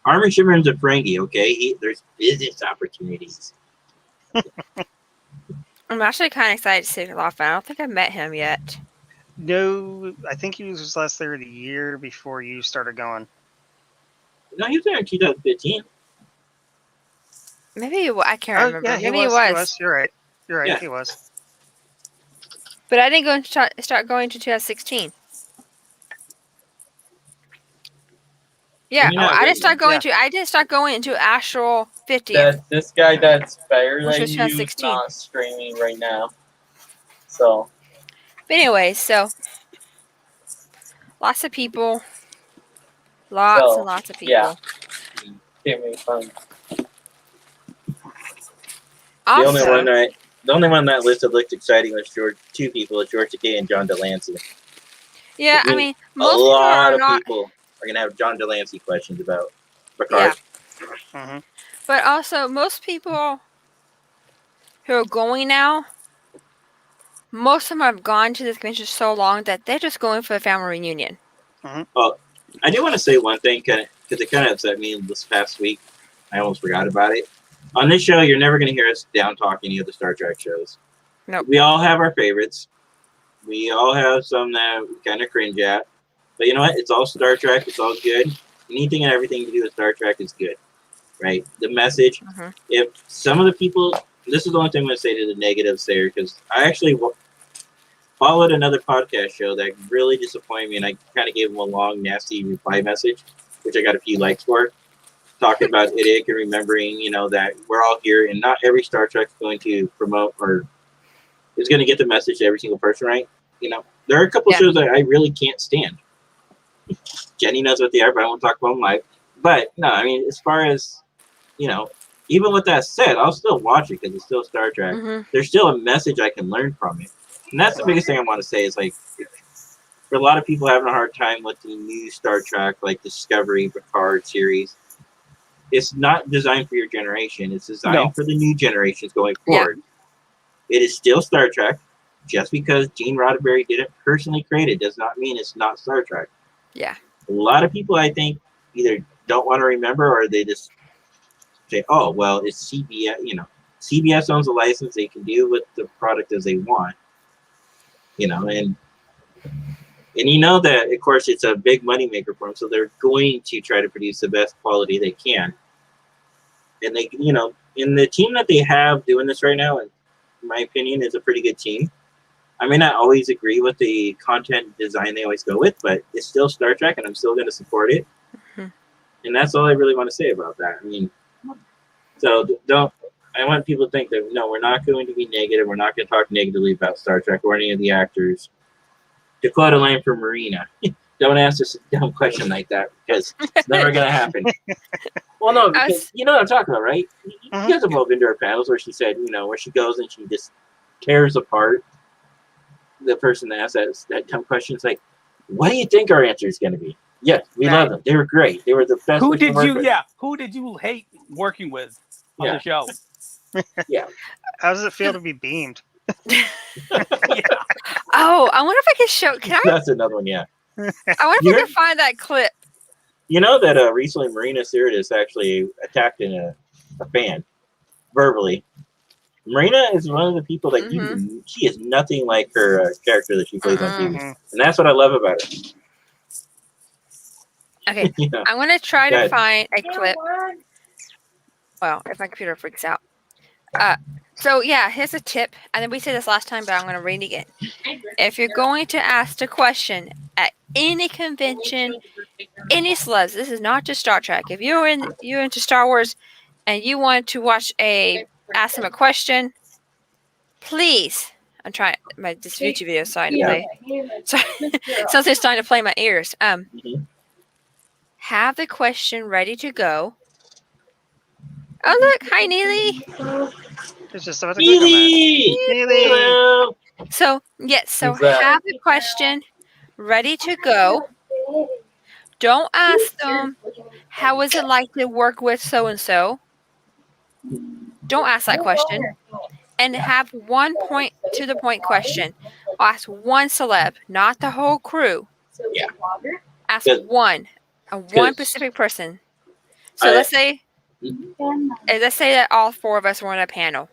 Armin Shimmerman's a Ferengi, okay? There's business opportunities. I'm actually kind of excited to see Loft. I don't think I've met him yet. No, I think he was last there the year before you started going. No, he was there in 2015. Maybe I can't Oh, remember. yeah, Maybe he was. You're right. You're right. Yeah. He was. But I didn't go and start going to 2016. Yeah, You're not I didn't good, start going to. I didn't start going into Astral 50th. That this guy that's better Which than was you is 2016. not streaming right now. So But anyway, so lots of people, lots So, and lots of people. yeah. give me fun. Also, The only one that list that looked exciting was two people, George Takei and John Delancey. yeah, I I mean, mean, A most people lot are of not. people are gonna have John Delancey questions about Picard. Yeah. hmm But also, most people who are going now, most of them have gone to this convention so long that they're just going for a family reunion. I do want to say one thing, because it kind of upset me this past week. I almost forgot about it. On this show, you're never going to hear us down talk any of the Star Trek shows. Nope. We all have our favorites. We all have some that we kind of cringe at. But you know what? It's all Star Trek. It's all good. Anything and everything to do with Star Trek is good. Right? The message. Mhm. If some of the people... This is the only thing I'm going to say to the negatives there, because I actually followed another podcast show that really disappointed me, and I kind of gave them a long, nasty reply message, which I got a few likes for, talking about IDIC and remembering, that we're all here, and not every Star Trek's going to promote or is going to get the message to every single person, right? There are a couple shows that I really can't stand. Jenny knows what they are, but I won't talk about them live. But, no, I mean, as far as, even with that said, I'll still watch it because it's still Star Trek. Mhm. There's still a message I can learn from it. And that's the biggest thing I want to say is, for a lot of people having a hard time with the new Star Trek, like Discovery, Picard series, it's not designed for your generation. It's designed for the new generations going forward. It is still Star Trek. Just because Gene Roddenberry didn't personally create it does not mean it's not Star Trek. Yeah. A lot of people, I think, either don't want to remember or they just say, oh, well, it's CBS. CBS owns the license. They can do with the product as they want. And that, of course, it's a big moneymaker for them, so they're going to try to produce the best quality they can. And they, in the team that they have doing this right now, in my opinion, is a pretty good team. I may not always agree with the content design they always go with, but it's still Star Trek, and I'm still going to support it. Mhm. And that's all I really want to say about that. I mean, so I want people to think that, no, we're not going to be negative. We're not going to talk negatively about Star Trek or any of the actors. To quote a line from Marina, don't ask us a dumb question like that because it's never going to happen. Well, no, because you know what I'm talking about, right? You guys have all been to her panels where she said, where she goes and she just tears apart the person that asked that dumb question. It's like, what do you think our answer is going to be? Yes, we love them. They were great. They were the best. Who did you hate working with on the show? Yeah. How does it feel to be beamed? Oh, I wonder if I can show. Can I? That's another one, yeah. I wonder if I can find that clip. You know that recently Marina Sirtis actually attacked a fan verbally. Marina is one of the people that she is nothing like her character that she plays on TV. And that's what I love about her. Okay, I'm going to try to find a clip. Well, if my computer freaks out. So, yeah, here's a tip. And then we said this last time, but I'm going to read it again. If you're going to ask a question at any convention, any celebs, this is not just Star Trek. If you're into Star Wars and you want to ask them a question, please. I'm trying this YouTube video is starting to play. Something's starting to play in my ears. Have the question ready to go. Oh look, hi Neely. It's just about to click on that. Neely. Hello. So have the question ready to go. Don't ask them, how is it like to work with so and so? Don't ask that question. and have one point to the point question. I'll ask one celeb, not the whole crew. Yeah. Ask Good. one specific person. So I- let's say that all four of us were on a panel.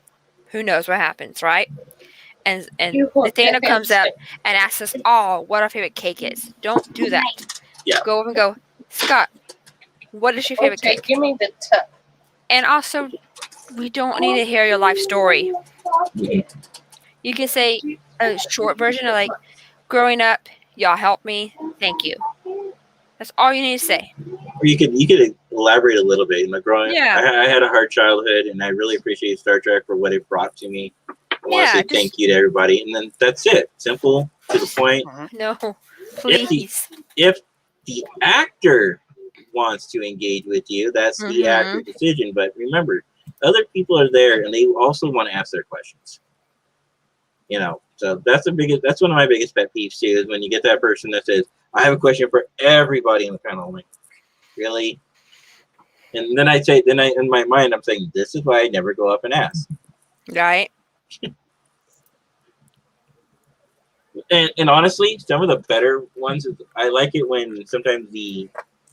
Who knows what happens, right? And Nathaniel comes up and asks us all what our favorite cake is. Don't do that. Yeah. Go over and go, Scott, what is your favorite Okay, cake? give me the tip. And also, we don't need to hear your life story. You can say a short version of like, growing up, y'all helped me. Thank you. That's all you need to say. Or you could elaborate a little bit. Like growing, Yeah. I had a hard childhood, and I really appreciate Star Trek for what it brought to me. I want Yeah, to say just- thank you to everybody, and then that's it. Simple, to the point. No, please. If the actor wants to engage with you, that's the Mhm. actor decision. But remember, other people are there, and they also want to ask their questions. You know, so that's one of my biggest pet peeves too, is when you get that person that says, "I have a question for everybody in the panel." I'm like, really? And then in my mind, I'm saying, this is why I never go up and ask. Right? And honestly, some of the better ones, I like it when sometimes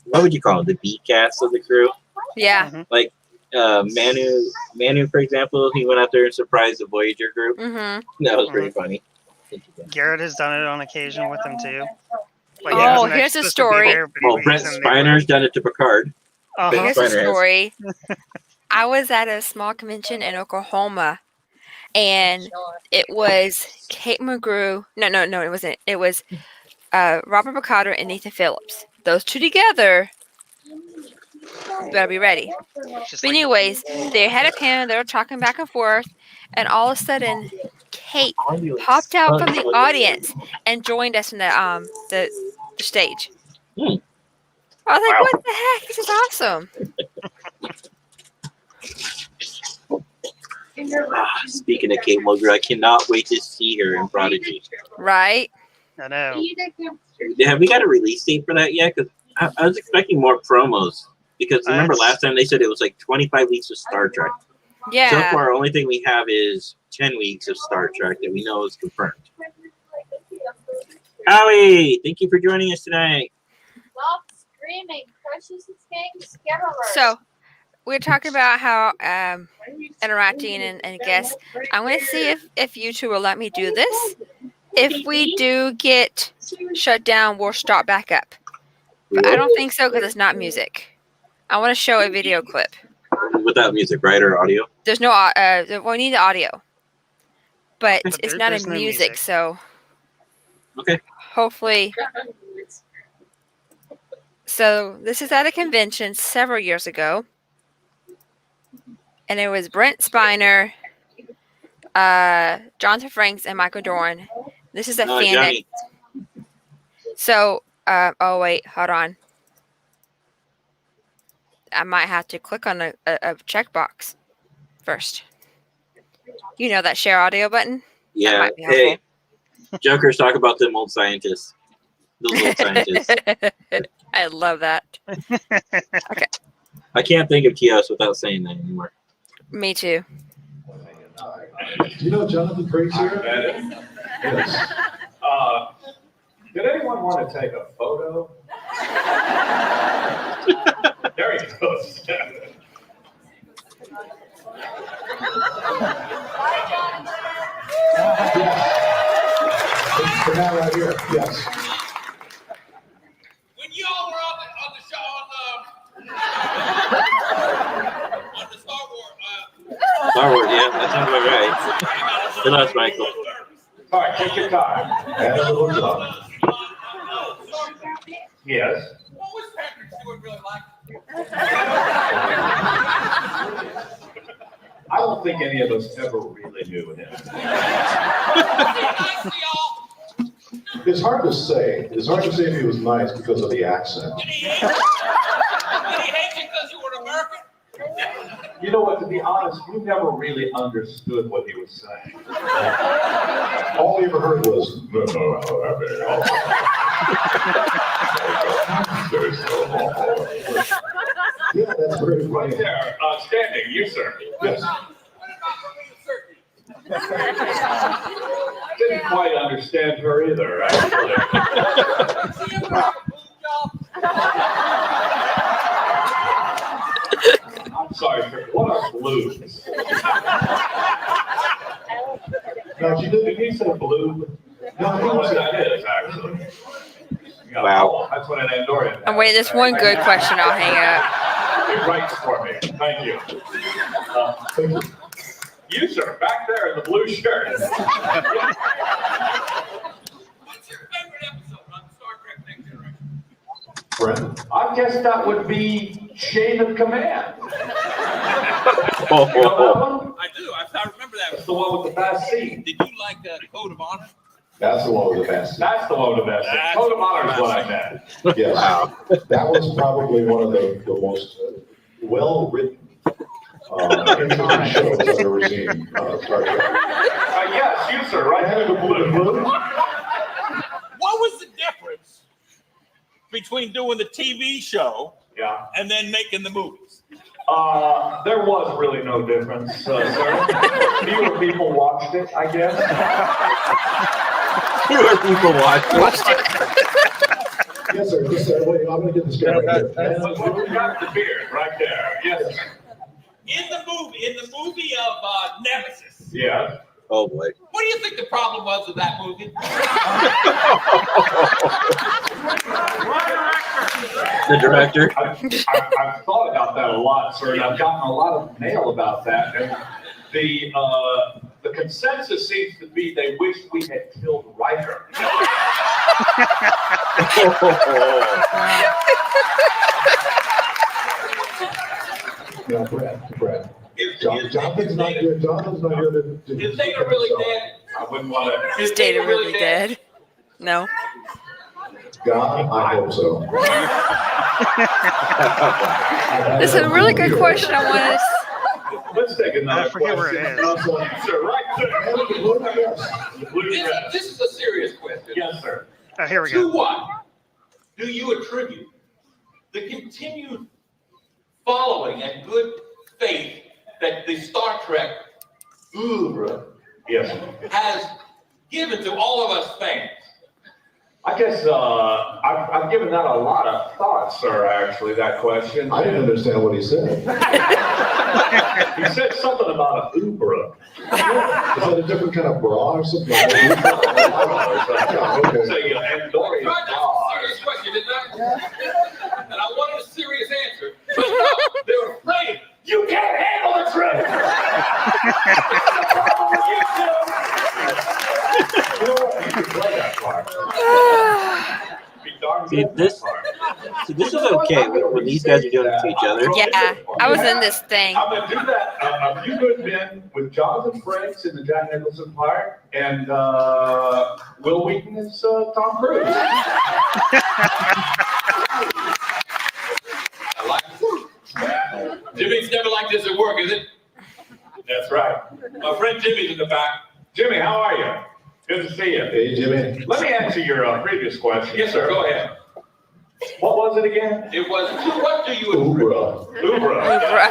what would you call it? The B cast of the crew. Yeah. Like Manu, for example, he went out there and surprised the Voyager group. Mm-hmm. That was pretty funny. Garrett has done it on occasion with them too. Like, Oh, he wasn't here's a supposed to be story. there, but he Oh, was Brent in there. Spiner's done it to Picard. Uh-huh. Here's a Spider has. story. I was at a small convention in Oklahoma, and it was Kate McGrew. No, it wasn't. It was Robert Picardo and Nathan Phillips. Those two together. You better be ready. Just But like- anyways, they had a panel. They were talking back and forth, and all of a sudden, Kate popped out from the audience and joined us in the stage. Hmm. I was like, Wow. "What the heck? This is awesome!" Speaking of Kate Mulgrew, I cannot wait to see her in Prodigy. Right? I know. Have we got a release date for that yet? Because I was expecting more promos. Because remember It's- last time they said it was like 25 weeks of Star Trek. So Yeah. far, only thing we have is 10 weeks of Star Trek that we know is confirmed. Howie, thank you for joining us tonight. Stop screaming. Precious is getting scared. So we're talking about how interacting and guests. I'm going to see if you two will let me do this. If we do get shut down, we'll start back up. But I don't think so because it's not music. I want to show a video clip. Without music, right? Or audio? There's no we need the audio, but But it's there- not there's in no music, music. so Okay. hopefully. So this is at a convention several years ago, and it was Brent Spiner, Jonathan Franks, and Michael Dorn. This is a fan. Johnny. So, oh wait, hold on. I might have to click on a checkbox first. You know that share audio button? Yeah. might be Hey, jokers, talk about them old scientists. Those old scientists. I love that. I can't think of TOS without saying that anymore. Me too. Do you know Jonathan Frakes here? Yes. Did anyone want to take a photo? There he goes. The man right here, yes. When y'all were on the show on the Star Wars, Star Wars, yeah, that sounds about right. Good luck, Michael. All right, take your time. And a little job. Yes. what was Patrick Stewart really like? I don't think any of us ever really knew him. Was he nice to y'all? It's hard to say. It's hard to say if he was nice because of the accent. Did he hate you? Did he hate you because you were an American? You know what, to be honest, we never really understood what he was saying. All we ever heard was, yeah, that's very Right funny. there, standing, you sir. Yes. What about when we were certain? Didn't quite understand her either, actually. I'm sorry, sir. What are blues? Now, she did, Did he say blue? No, I don't know what that is, actually. Yeah, Wow. oh, that's what an Andorian. Oh, wait, there's one good question. I'll hang up. It writes for me. Thank you. You, sir, back there in the blue shirt. What's your favorite episode on Star Trek Next Generation? Brent, I guess that would be Chain of Command. You know that one? I do. I remember that. That's the one with the fast scene. Did you like Code of Honor? that's the one with the best. That's the one with the best. That's Code of Honor is what I meant. Yes. Wow. That was probably one of the most well-written interesting shows I've ever seen. Star Trek. Yes, you, sir, right there in the blue. What was the difference between doing the TV show Yeah. and then making the movies? There was really no difference, sir. Fewer people watched it, I guess. Fewer people watching. Yes, sir. Yes, sir. Wait, I'm gonna get this guy right here. But we got the beard right there. Yes. In the movie of Nemesis, Yeah. Oh boy. what do you think the problem was with that movie? The director. I've thought about that a lot, sir, and I've gotten a lot of mail about that. And the consensus seems to be they wish we had killed Riker. Now, Brett. Jonathan's not here. Jonathan's not here to. Is Data really dead? I wouldn't want to. Is Data really dead? No. God, I hope so. This is a really good question. I want to. Let's take another I forget where it question. is. Sir, right there. The blue dress. This is a serious question. Yes, sir. Oh, here we To go. what do you attribute the continued following and good faith that the Star Trek oeuvre Yes. has given to all of us fans? I guess I've given that a lot of thought, sir, actually, that question. I didn't understand what he said. He said something about a Ubra. Is that a different kind of bra or something? Yeah, okay. Say, Andorian Tried to ask a bra. serious question, didn't I? And I wanted a serious answer. But no, they were afraid. You can't handle the truth. You know what? You can play that part. Be darn See, good at this- that part. So this is okay when these guys are doing it to each other. Yeah, I was in this thing. I'm gonna do that. A few good men with Jonathan Frakes in the Jack Nicholson part, and Will Wheaton is Tom Cruise. I like it. Jimmy's never like this at work, is it? That's right. My friend Jimmy's in the back. Jimmy, how are you? Good to see you. Hey, Jimmy. Let me answer your previous question. Yes, sir. Go ahead. What was it again? It was, what do you attribute? Ubra.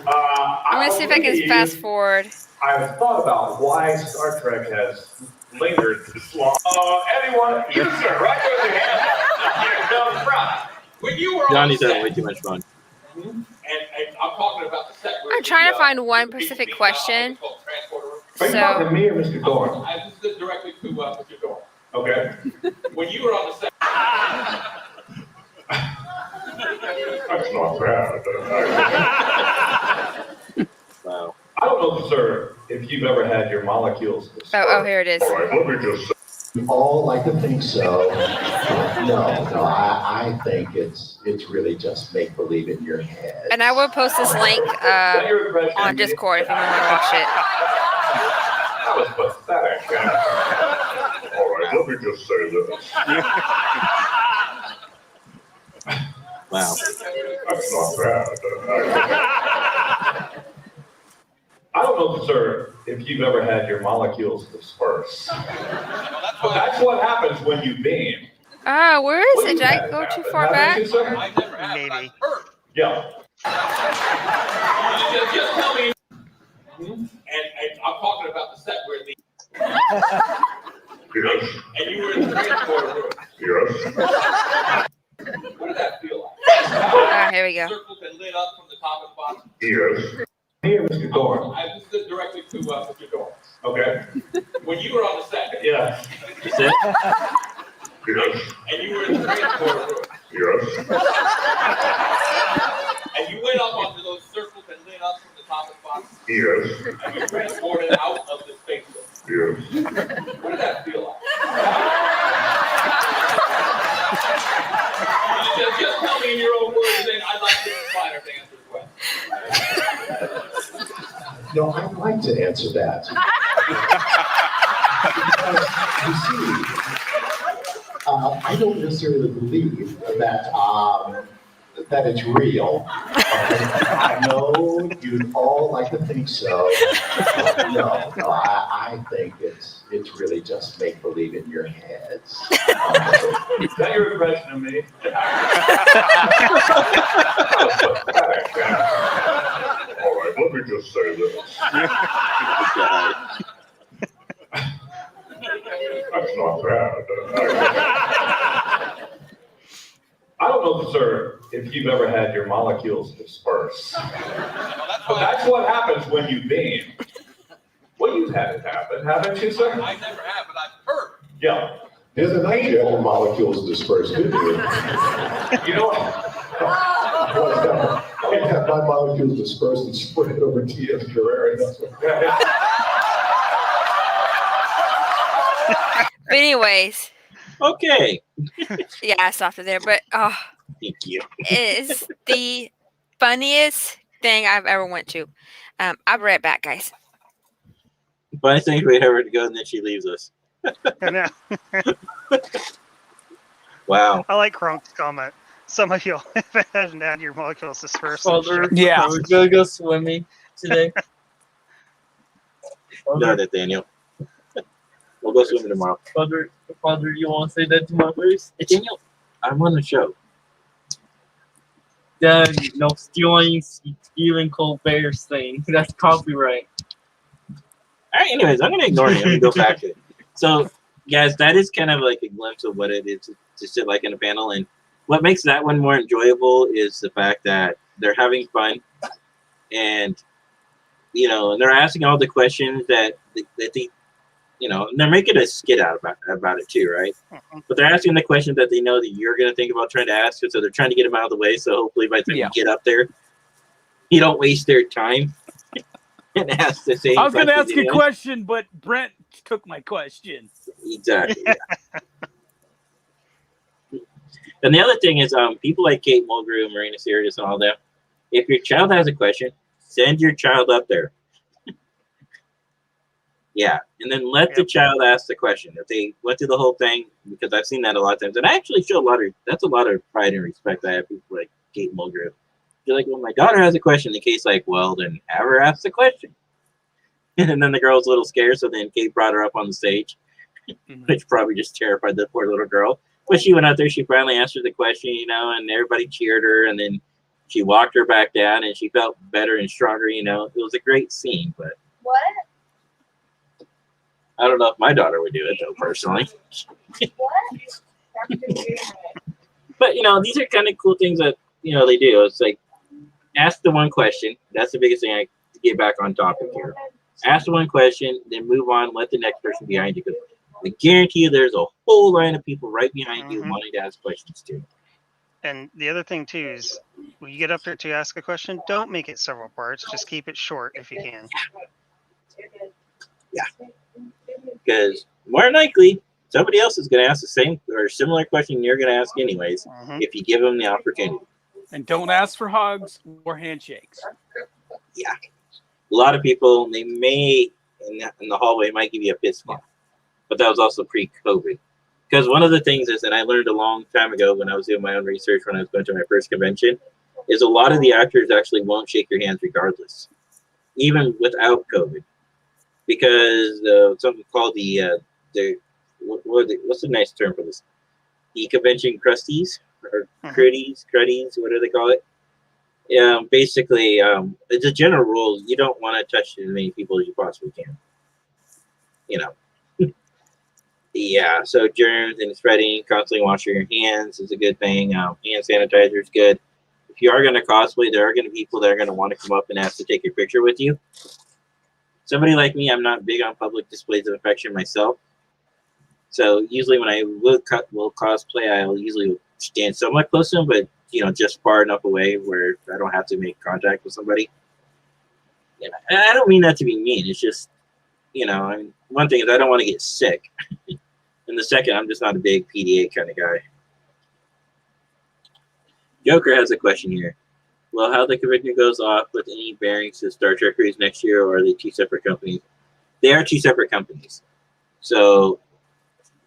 I'm gonna see if I can fast forward. I've thought about why Star Trek has lingered this long. Anyone? You, sir, right there with your hand up. Here, down the front. When you were on Johnny's the having set, way too much fun. and I'm talking about the set where I'm trying to find one specific question. Are you So- talking to me or Mr. Dorn? This is directly to Mr. Dorn. Okay. When you were on the set, That's not bad. Wow. I don't know, sir, if you've ever had your molecules. Oh, here it is. All right, let me just. We all like to think so. No, I think it's really just make believe in your head. And I will post this link Is that your impression? on Discord if anyone want to watch it. That was pathetic. All right, let me just say this. Wow. That's not bad. I don't know, sir, if you've ever had your molecules disperse. But that's what happens when you beam. Ah, where is it? Did I go too far back? I never have, but Maybe. I've heard. Yeah. Just tell me. And I'm talking about the set Yes. And you were in the transporter room. Yes. What did that feel like? All right, here we go. Circles that lit up from the top and bottom. Yes. Here, Mr. Dorn. I just said directly to Mr. Dorr. Okay. When you were on the set, Yeah. That's it. Yes. and you were in the transporter room, Yes. and you went up onto those circles that lit up from the top and bottom, Yes. and you transported out of the space room. Yes. What did that feel like? Just tell me in your own words, and I'd like to inspire to answer the question. No, I'd like to answer that. You see, I don't necessarily believe that it's real. I know you'd all like to think so. But no, I think it's really just make believe in your heads. Is that your impression of me? All right, let me just say this. That's not bad. I don't know, sir, if you've ever had your molecules disperse. But that's what happens when you beam. Well, you've had it happen, haven't you, sir? I never have, but I've heard. Yeah. The other night you had your molecules dispersed, didn't you? You know what? I had my molecules dispersed and spread over T.S. Carrera. That's what But anyways, Okay. yeah, I stopped it there. But Thank you. it's the funniest thing I've ever went to. I'll be right back, guys. But I think we have her to go, and then she leaves us. I know. Wow. I like Kronk's comment. Some of you haven't had your molecules dispersed. Father, Yeah. we're gonna go swimming today. No, Nathaniel. We'll go swimming tomorrow. Father, you want to say that to my face? Nathaniel, I'm on the show. Then no stealing Stephen Colbert's thing. That's copyright. All right, anyways, I'm going to ignore it. I'm going to go back to it. So, guys, that is kind of like a glimpse of what it is to sit like in a panel. And what makes that one more enjoyable is the fact that they're having fun. And, you know, and they're asking all the questions that they, you know, and they're making a skit out about it too, right? But they're asking the questions that they know that you're going to think about trying to ask. So they're trying to get them out of the way. So hopefully by the time you get up there, you don't waste their time and ask the same. I was going to ask question, a question, but Brent took my question. Exactly. Yeah. And the other thing is, people like Kate Mulgrew, Marina Sirtis, and all that. If your child has a question, send your child up there. Yeah, and then let the child ask the question. If they went through the whole thing, because I've seen that a lot of times, and I actually show that's a lot of pride and respect I have people like Kate Mulgrew. You're like, well, my daughter has a question. The case like, well, then have her ask the question. And then the girl's a little scared, so then Kate brought her up on the stage, which probably just terrified the poor little girl. But she went out there, she finally answered the question, you know, and everybody cheered her, and then she walked her back down, and she felt better and stronger, you know. It was a great scene, but What? I don't know if my daughter would do it, though, personally. What? But, you know, these are kind of cool things that, you know, they do. It's like, ask the one question. That's the biggest thing I to get back on topic here. Ask the one question, then move on, let the next person behind you go. I guarantee you there's a whole line of people right behind you wanting to ask questions too. And the other thing too is when you get up there to ask a question, don't make it several parts. Just keep it short if you can. Yeah. Because more than likely, somebody else is going to ask the same or similar question you're going to ask anyways, if you give them the opportunity. And don't ask for hugs or handshakes. Yeah. A lot of people, they may, in the hallway, might give you a fist bump. But that was also pre-COVID. Because one of the things is, and I learned a long time ago when I was doing my own research when I was going to my first convention, is a lot of the actors actually won't shake your hands regardless, even without COVID. Because something called what's the nice term for this? The convention crusties or cruddies, what do they call it? Basically, it's a general rule. You don't want to touch as many people as you possibly can. You know, Yeah, so germs and spreading, constantly washing your hands is a good thing. Hand sanitizer is good. If you are going to cosplay, there are going to be people that are going to want to come up and ask to take your picture with you. Somebody like me, I'm not big on public displays of affection myself. So usually when I will cosplay, I'll usually stand somewhat close to them, but just far enough away where I don't have to make contact with somebody. And I don't mean that to be mean. It's just, one thing is I don't want to get sick. And the second, I'm just not a big PDA kind of guy. Joker has a question here. Well, how the convention goes off with any bearings to Star Trek Cruise next year, or are they two separate companies? They are two separate companies. So,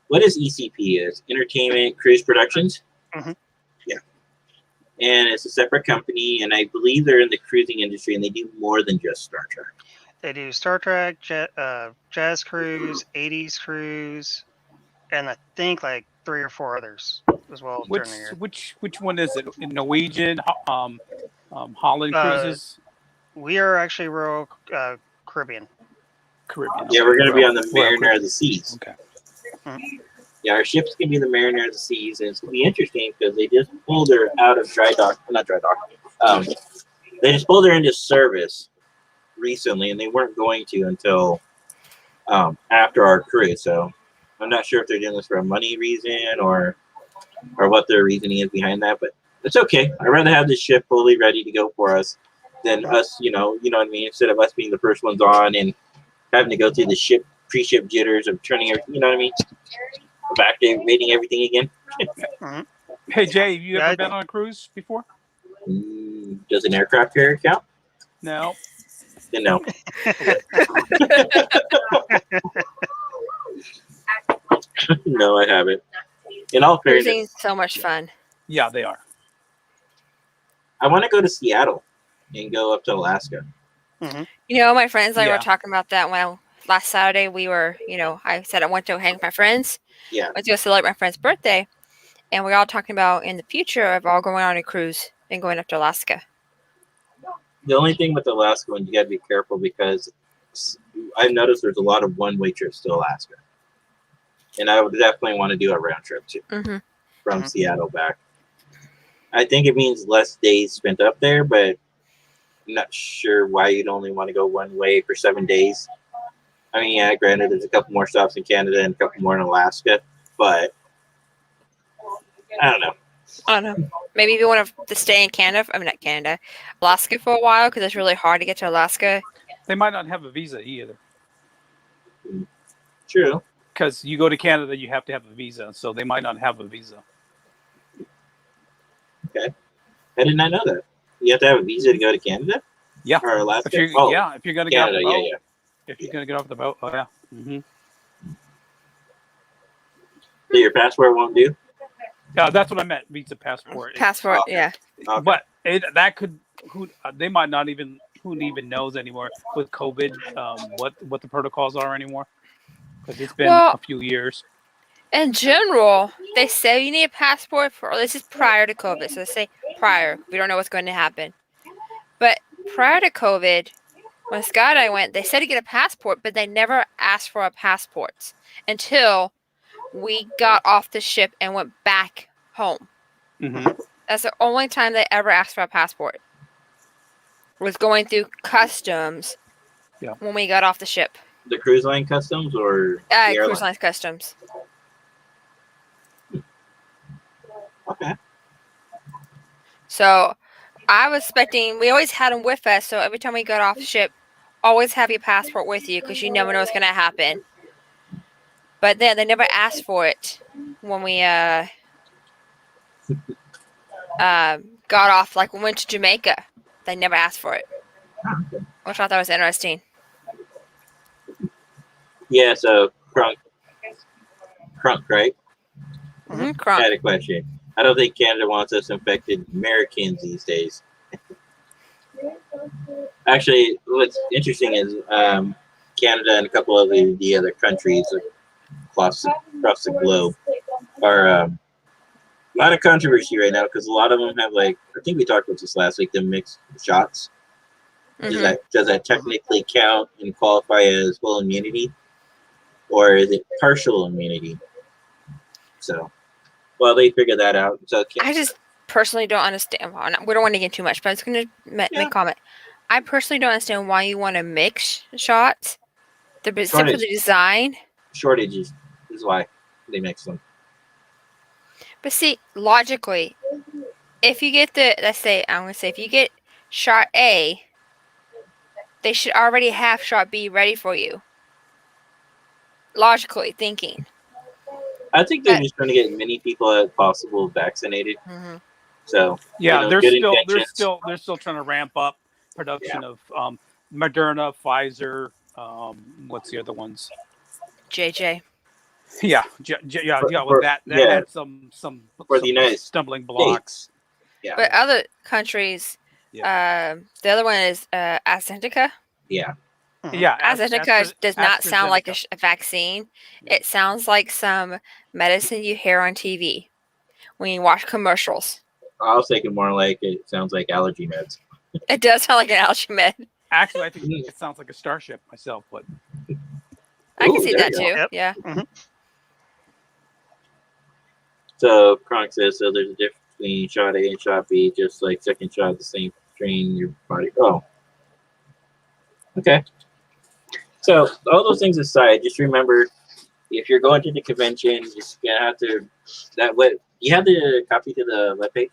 what is ECP? Is Entertainment Cruise Productions? Mhm. Yeah. And it's a separate company, and I believe they're in the cruising industry, and they do more than just Star Trek. They do Star Trek, Jazz Cruise, 80s Cruise, and I think like 3 or 4 others as well during the year. Which one is it? Norwegian, Holland Cruises, We are actually Royal Caribbean. Caribbean. Yeah, we're going to be on the Royal Mariner Caribbean. of the Seas. Okay. Yeah, our ship's going to be the Mariner of the Seas, and it's going to be interesting because they just pulled her out of dry dock. Not dry dock. They just pulled her into service recently, and they weren't going to until after our cruise. So I'm not sure if they're doing this for a money reason or what their reasoning is behind that, but it's okay. I'd rather have this ship fully ready to go for us than us, you know what I mean? Instead of us being the first ones on and having to go through the pre-ship jitters of turning everything, you know what I mean? Activating everything again. Hey Jay, have you Yeah, ever I been do. on a cruise before? Does an aircraft carrier count? No. Then no. No, I haven't. In all fairness, Cruising's so much fun. Yeah, they are. I want to go to Seattle and go up to Alaska. My friends and I Yeah. were talking about that last Saturday we were, I said I went to hang with my friends. Yeah. Went to go celebrate my friend's birthday. And we were all talking about in the future of all going on a cruise and going up to Alaska. The only thing with Alaska one, you got to be careful because I've noticed there's a lot of one-way trips to Alaska. And I would definitely want to do a round trip too, from Seattle back. I think it means less days spent up there, but I'm not sure why you'd only want to go one way for 7 days. I mean, yeah, granted, there's a couple more stops in Canada and a couple more in Alaska, but I don't know. I don't know. Maybe if you want to stay in Canada, not Canada, Alaska for a while because it's really hard to get to Alaska. They might not have a visa either. True. Because you go to Canada, you have to have a visa, so they might not have a visa. Okay. I did not know that. You have to have a visa to go to Canada? Yeah. Or Alaska? If you're, Oh, if you're gonna get off Canada, the boat, yeah. if you're gonna get off the boat, oh yeah. So your passport won't do? Yeah, that's what I meant. Visa passport. Passport, Okay. yeah. Okay. But that could. They might not even. Who even knows anymore with COVID? What the protocols are anymore? Because it's been a few years. In general, they say you need a passport this is prior to COVID. So they say prior. We don't know what's going to happen. But prior to COVID, when Scott and I went, they said to get a passport, but they never asked for our passports until we got off the ship and went back home. That's the only time they ever asked for a passport. Was going through customs when we got off the ship. The cruise line customs or the Cruise airline? line customs. Okay. So I was expecting, we always had them with us. So every time we got off the ship, always have your passport with you because you never know what's going to happen. But then they never asked for it when we got off, like we went to Jamaica. They never asked for it. Which I thought that was interesting. Yeah, so Crunk, right? I Crunk. had a question. I don't think Canada wants us infected Americans these days. Actually, what's interesting is Canada and a couple of the other countries across the globe are a lot of controversy right now because a lot of them have, like, I think we talked about this last week, the mixed shots. Does that technically count and qualify as full immunity? or is it partial immunity? So, well, they figured that out. So I just personally don't understand. Well, we don't want to get too much, but I was going to make a comment. I personally don't understand why you want to mix shots. They're simply Shortage. design. shortages is why they mix them. But see, logically, if you get if you get shot A, they should already have shot B ready for you. Logically thinking. I think they're just trying to get many people as possible vaccinated. Mm-hmm. So Yeah, you know, they're good still intentions. trying to ramp up production of Moderna, Pfizer. What's the other ones? JJ. Yeah, with that had some for the United stumbling blocks. Yeah. But other countries, the other one is AstraZeneca. Yeah. Yeah, AstraZeneca does not sound like AstraZeneca. a vaccine. It sounds like some medicine you hear on TV when you watch commercials. I was thinking more like it sounds like allergy meds. It does sound like an allergy med. Actually, I think it sounds like a starship myself, but I can Ooh, see there that you too. go. Yep. Yeah. Mm-hmm. So Kronk says so there's a difference between shot A and shot B, just like second shot the same strain your body. Oh. Okay. So all those things aside, just remember if you're going to the convention, just gonna have to you have the copy to the webpage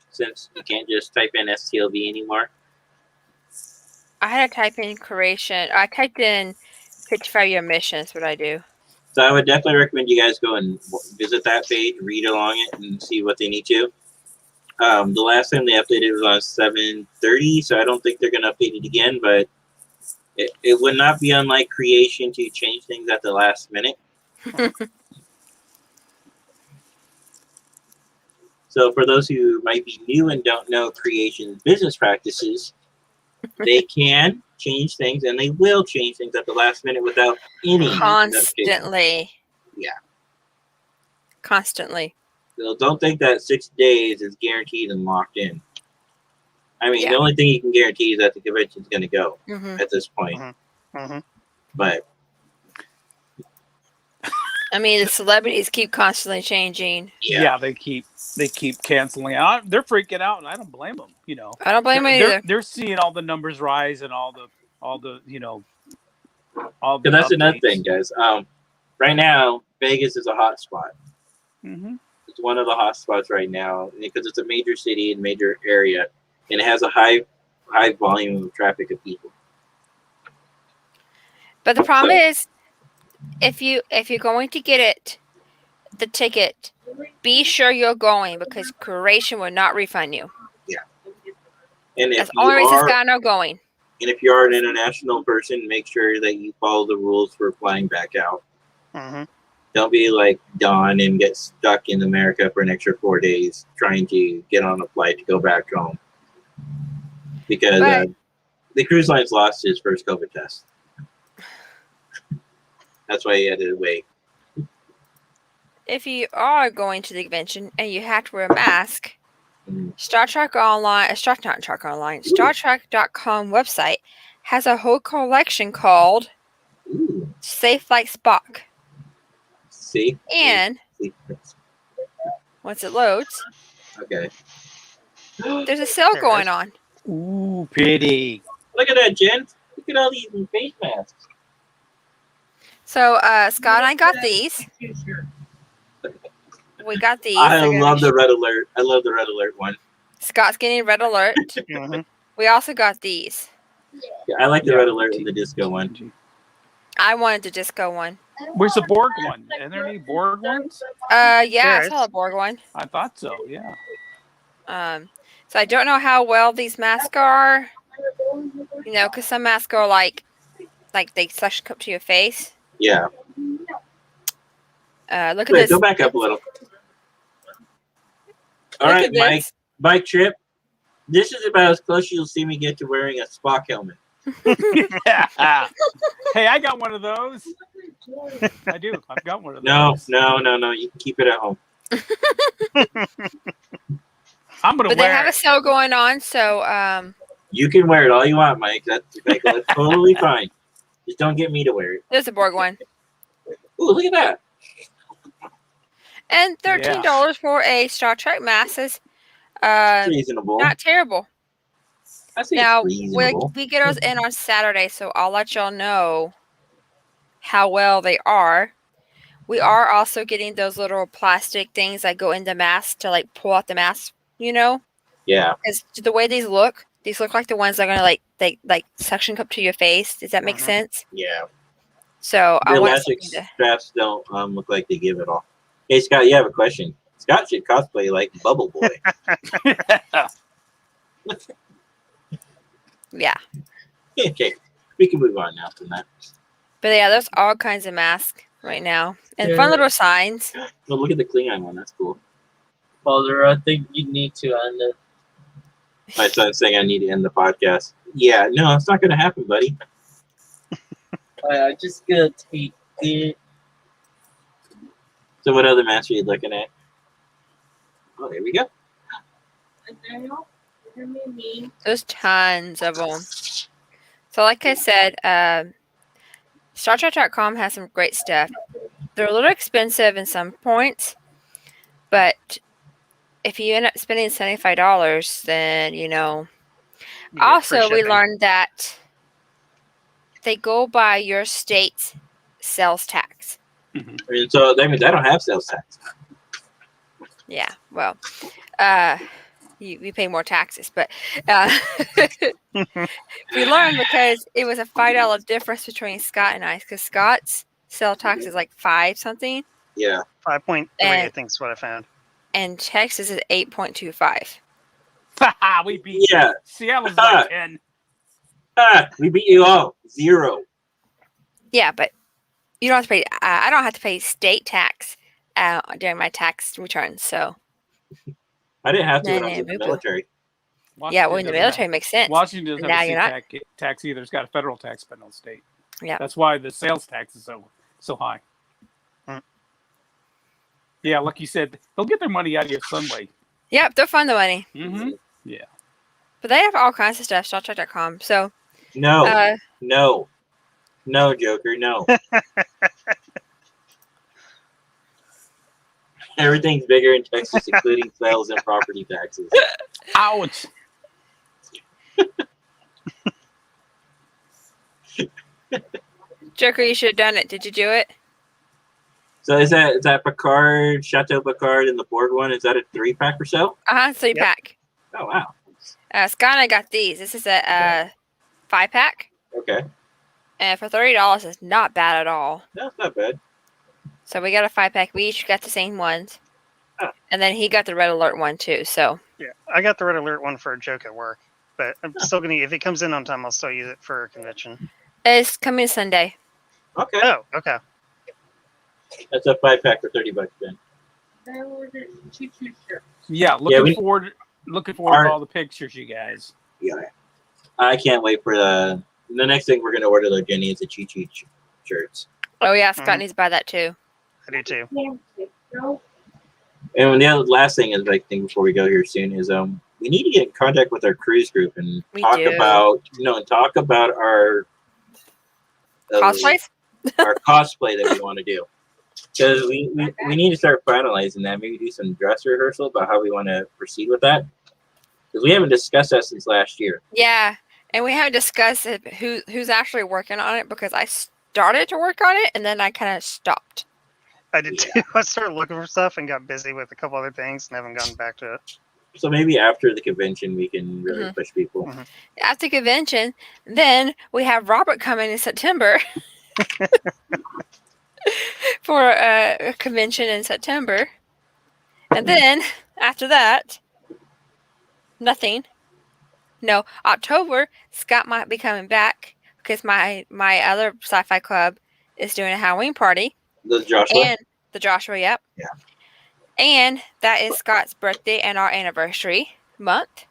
since you can't just type in STLV anymore. I had to type in Croatian. I typed in 55-year mission. That's what I do. So I would definitely recommend you guys go and visit that page, read along it, and see what they need to. The last time they updated was on 7:30, so I don't think they're going to update it again, but it would not be unlike Creation to change things at the last minute. So for those who might be new and don't know Creation's business practices, they can change things, and they will change things at the last minute without any notification. Constantly. Yeah. Constantly. So don't think that 6 days is guaranteed and locked in. I mean, Yeah. the only thing you can guarantee is that the convention's going to go Mhm. at this point. Mm-hmm. But I mean, the celebrities keep constantly changing. yeah, they keep canceling out. They're freaking out, and I don't blame them. You know, I don't blame them they're, either. they're seeing all the numbers rise and all the all the. but that's another updates. thing, guys. Right now, Vegas is a hot spot. Mm-hmm. It's one of the hot spots right now because it's a major city and major area, and it has a high volume of traffic of people. But the problem is, if you're going to get the ticket, be sure you're going because Croatian will not refund you. And if That's the only you reason are, Scott no going. and if you are an international person, make sure that you follow the rules for flying back out. Mm-hmm. Don't be like Don and get stuck in America for an extra 4 days trying to get on a flight to go back home. Because But- the cruise line's lost his first COVID test. That's why he had to wait. If you are going to the convention and you have to wear a mask, Mm. Star Trek Online, Star Trek.com website has a whole collection called Ooh, Safe Like Spock. see? And once it loads, Okay. there's a sale There it going is. on. Ooh, pretty. Look at that, Jen. Look at all these face masks. So Scott and I got these. We got these. I They're gonna love be- the red alert. I love the red alert one. Scott's getting red alert. Mm-hmm. We also got these. Yeah, I like the Yeah. red alert and the disco one. I wanted the disco one. Where's the Borg one? Are there any Borg ones? Yeah, There I is. saw a Borg one. I thought so. Yeah. So I don't know how well these masks are. You know, because some masks are like they suction up to your face. Yeah. Look at Wait, this. go back up a little. All Look right, at this. Mike Trip. This is about as close as you'll see me get to wearing a Spock helmet. Hey, I got one of those. I do. I've got one of No. those. You can keep it at home. I'm gonna But they wear have a it. sale going on, so You can wear it all you want, Mike. That's totally fine. Just don't get me to wear it. there's a Borg one. Ooh, look at that. And $13 for a Star Trek mask is It's reasonable. not terrible. I say Now it's reasonable. we get ours in on Saturday, so I'll let y'all know how well they are. We are also getting those little plastic things that go in the mask to like pull out the mask, Yeah. because the way these look like the ones that are gonna like suction cup to your face. Does that make Mhm. sense? Yeah. So The I want elastic something to, straps don't look like they give it all. Hey, Scott, you have a question. Scott should cosplay like Bubble Boy. yeah. Okay. We can move on now from that. But yeah, there's all kinds of masks right now and fun Yeah. little signs. Oh, look at the Klingon one. That's cool. Father, I think you need to end it. My son's saying I need to end the podcast. Yeah, no, it's not going to happen, buddy. I just gonna take it. So what other masks are you looking at? Oh, there we go. There's tons of them. So like I said, StarTrek.com has some great stuff. They're a little expensive in some points, but if you end up spending $75, then You get free Also, we shipping. learned that they go by your state's sales tax. And so that means I don't have sales tax. Yeah, well, we pay more taxes, but we learned because it was a $5 difference between Scott and I, because Scott's sales tax is like 5 something, Yeah. 5.3, I And- think is what I found. and Texas is 8.25. We beat Yeah. Seattle's like 10. We beat you all. 0. Yeah, but you don't have to pay. I don't have to pay state tax during my tax returns. So I didn't have to when I was Nah, in the boo-boo. military. yeah, well, in the doesn't military have- makes sense. Washington doesn't Now have a you're state tax either. It's got a federal tax, but no state. Yeah. That's why the sales tax is so high. Mm. Yeah, like you said, they'll get their money out of you some way. Yep, they'll find the money. Mm-hmm. But they have all kinds of stuff. StarTrek.com. So No. No. No, Joker, no. Everything's bigger in Texas, including sales and property taxes. Ouch. Joker, you should have done it. Did you do it? So is that Picard, Chateau Picard, and the Borg one? Is that a 3-pack or so? 3-pack. Oh wow. Scott and I got these. This is a 5-pack, Okay. and for $30, it's not bad at all. No, it's not bad. So we got a 5-pack. We each got the same ones, Oh. and then he got the Red Alert one too. So Yeah, I got the Red Alert one for a joke at work, but I'm still gonna. If it comes in on time, I'll still use it for a convention. it's coming Sunday. Okay. Oh, okay. That's a 5-pack for $30 then. Yeah, looking we- forward to Our- all the pictures, you guys. Yeah. I can't wait for the next thing we're gonna order though, Jenny, is the Chi Chi shirts. Oh yeah, Scott Mhm. needs to buy that too. I do too. And the other last thing is, I think, before we go here soon, is we need to get in contact with our cruise group and We talk do. about our Cosplays? our cosplay that we want to do. Because we need to start finalizing that. Maybe do some dress rehearsal about how we want to proceed with that. Because we haven't discussed that since last year. Yeah, and we haven't discussed who's actually working on it, because I started to work on it and then I kind of stopped. I did too. I started looking for stuff and got busy with a couple other things and haven't gotten back to it. So maybe after the convention, we can really Mhm. push people. Mhm. After convention, then we have Robert coming in September for a convention in September, and then after that, nothing. No, October, Scott might be coming back because my other sci-fi club is doing a Halloween party, The Joshua. and the Joshua, yep. Yeah. And that is Scott's birthday and our anniversary month.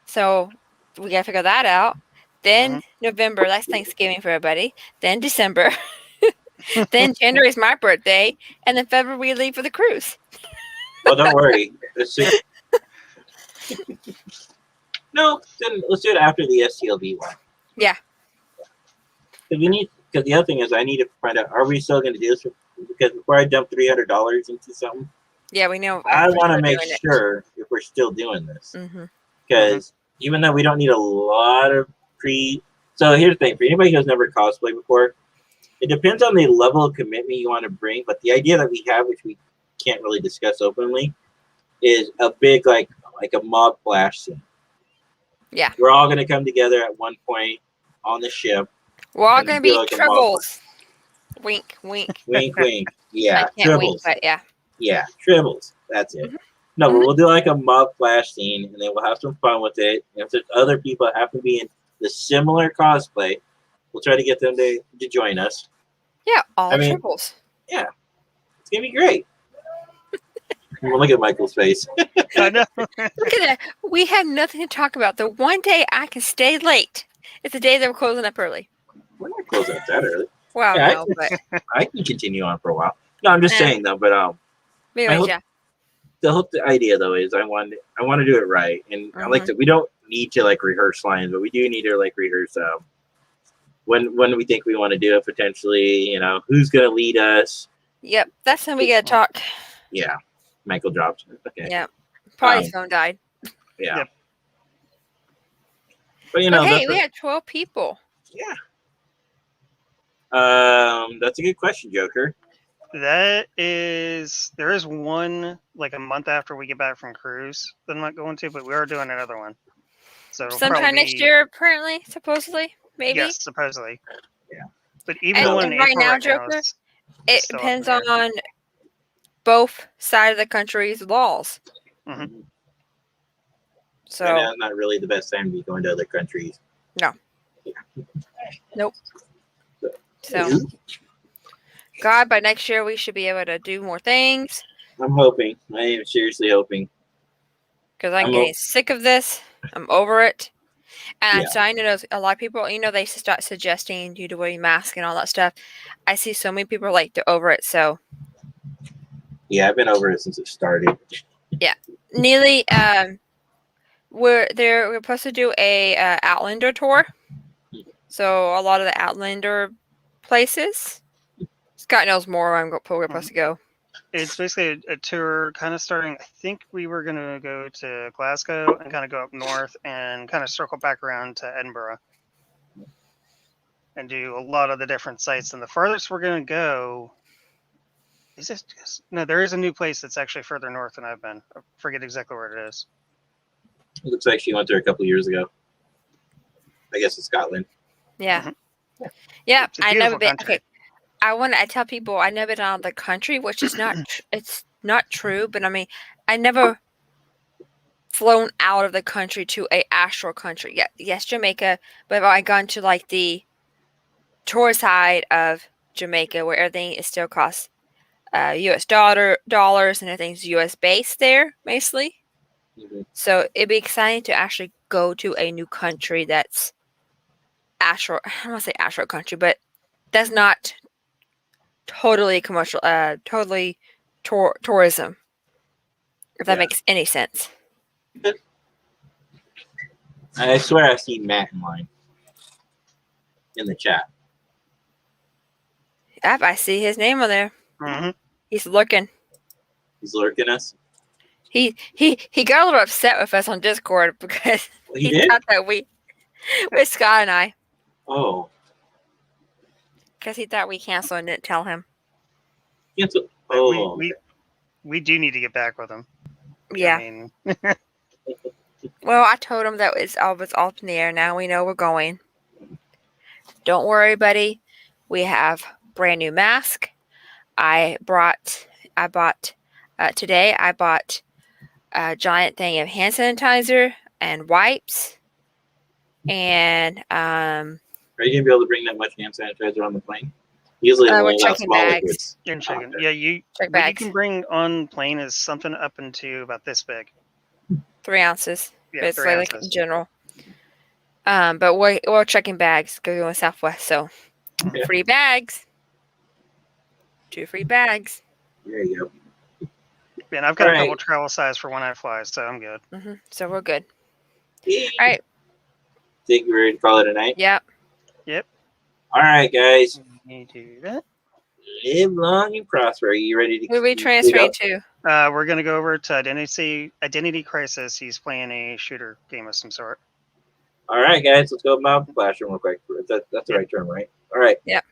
So we gotta figure that out. Then November, that's Thanksgiving for everybody. Then December. Then January is my birthday, and then February we leave for the cruise. Oh, don't worry. Let's do No, then let's do it after the STLB one. Yeah. We need because the other thing is I need to find out, are we still going to do this? Because before I dump $300 into something, Yeah, we know. I want to make sure if we're still doing this. Mm-hmm. Because even though we don't need a lot of so here's the thing, for anybody who's never cosplayed before, it depends on the level of commitment you want to bring, but the idea that we have, which we can't really discuss openly, is a big like a mob flash scene. Yeah. We're all going to come together at one point on the ship. We're all and going to do be like a mob tribbles. Wink, wink. Wink, wink. Yeah, I can't wink, tribbles. but yeah. Yeah, tribbles. That's it. No, but we'll do like a mob flash scene, and then we'll have some fun with it. And if there's other people that happen to be in the similar cosplay, we'll try to get them to join us. Yeah, all I mean, tribbles. Yeah, it's gonna be great. Well, look at Michael's face. I know. Look at that. We have nothing to talk about. The one day I can stay late is the day that we're closing up early. We're not closing up that early. Well, Yeah, no, but I can continue on for a while. No, I'm just Yeah. saying though. But anyways, hope- yeah. the idea though is I want to do it right, and I like to. We don't need to like rehearse lines, but we do need to like rehearse when we think we want to do it potentially. You know, who's gonna lead us? Yep, that's when we gotta talk. Yeah, Michael dropped. Okay. Yeah, probably his phone died. Yeah. Yep. But you But know, hey, that's we had 12 people. that's a good question, Joker. There is one like a month after we get back from cruise that I'm not going to, but we are doing another one. So it'll Sometime probably next be- year, apparently, supposedly, maybe. Yes, supposedly. Yeah. But even And the one in right April now, right now Joker, is It still up depends in the air. on both sides of the country's laws. Mhm. So, And that's not really the best time to be going to other countries. so God, by next year we should be able to do more things I'm hoping. I am seriously hoping. because I'm I'm getting sick of this. I'm over it. And Yeah. so I know there's a lot of people, they start suggesting you to wear a mask and all that stuff. I see so many people like they're over it. So Yeah, I've been over it since it started. Neely, we're supposed to do a Outlander tour. So a lot of the Outlander places. Scott knows more where we're supposed to go. It's basically a tour kind of starting. I think we were going to go to Glasgow and kind of go up north and kind of circle back around to Edinburgh and do a lot of the different sites. And the farthest we're going to go is this just no, there is a new place that's actually further north than I've been. I forget exactly where it is. It looks like she went there a couple years ago. I guess in Scotland. Yeah. Yeah, It's a I never beautiful been. country. Okay, I tell people I never been out of the country, which is not. It's not true, but I mean, I never flown out of the country to a actual country. Yeah, yes, Jamaica, but I gone to like the tourist side of Jamaica, where everything is still costs U.S. dollars and everything's U.S. based there, mostly. Mhm. So it'd be exciting to actually go to a new country that's actual. I don't want to say actual country, but that's not totally commercial, totally tourism. If that Yeah. makes any sense. I swear I see Matt in line in the chat. Yep, I see his name on there. Mm-hmm. He's looking. He's lurking us. He got a little upset with us on Discord because He he did? thought that with Scott and I, Oh. because he thought we canceled and didn't tell him. Cancel. Oh. We do need to get back with them. Yeah. I mean, Well, I told him that it's all up in the air. Now we know we're going. Don't worry, buddy. We have brand new mask. I bought today. I bought a giant thing of hand sanitizer and wipes. And Are you gonna be able to bring that much hand sanitizer on the plane? Usually, we're only allow checking small bags. liquids. in chicken. Okay. Yeah, you check what you bags, can bring on plane is something up into about this big. 3 ounces. Yeah, But it's 3 like in ounces. general. But we're checking bags. Going Southwest, so Okay. free bags. 2 free bags. There you go. And I've got a Alright. double travel size for when I fly, so I'm good. So we're good. All right. Think we're ready to call it a night? Yep. All All right, guys. You do that. Live long and prosper. Are you ready to? Where are we to transferring go? to? We're gonna go over to Identity Crisis. He's playing a shooter game of some sort. All right, guys. Let's go mob flashing real quick. That's the right term, right? All right. Yep.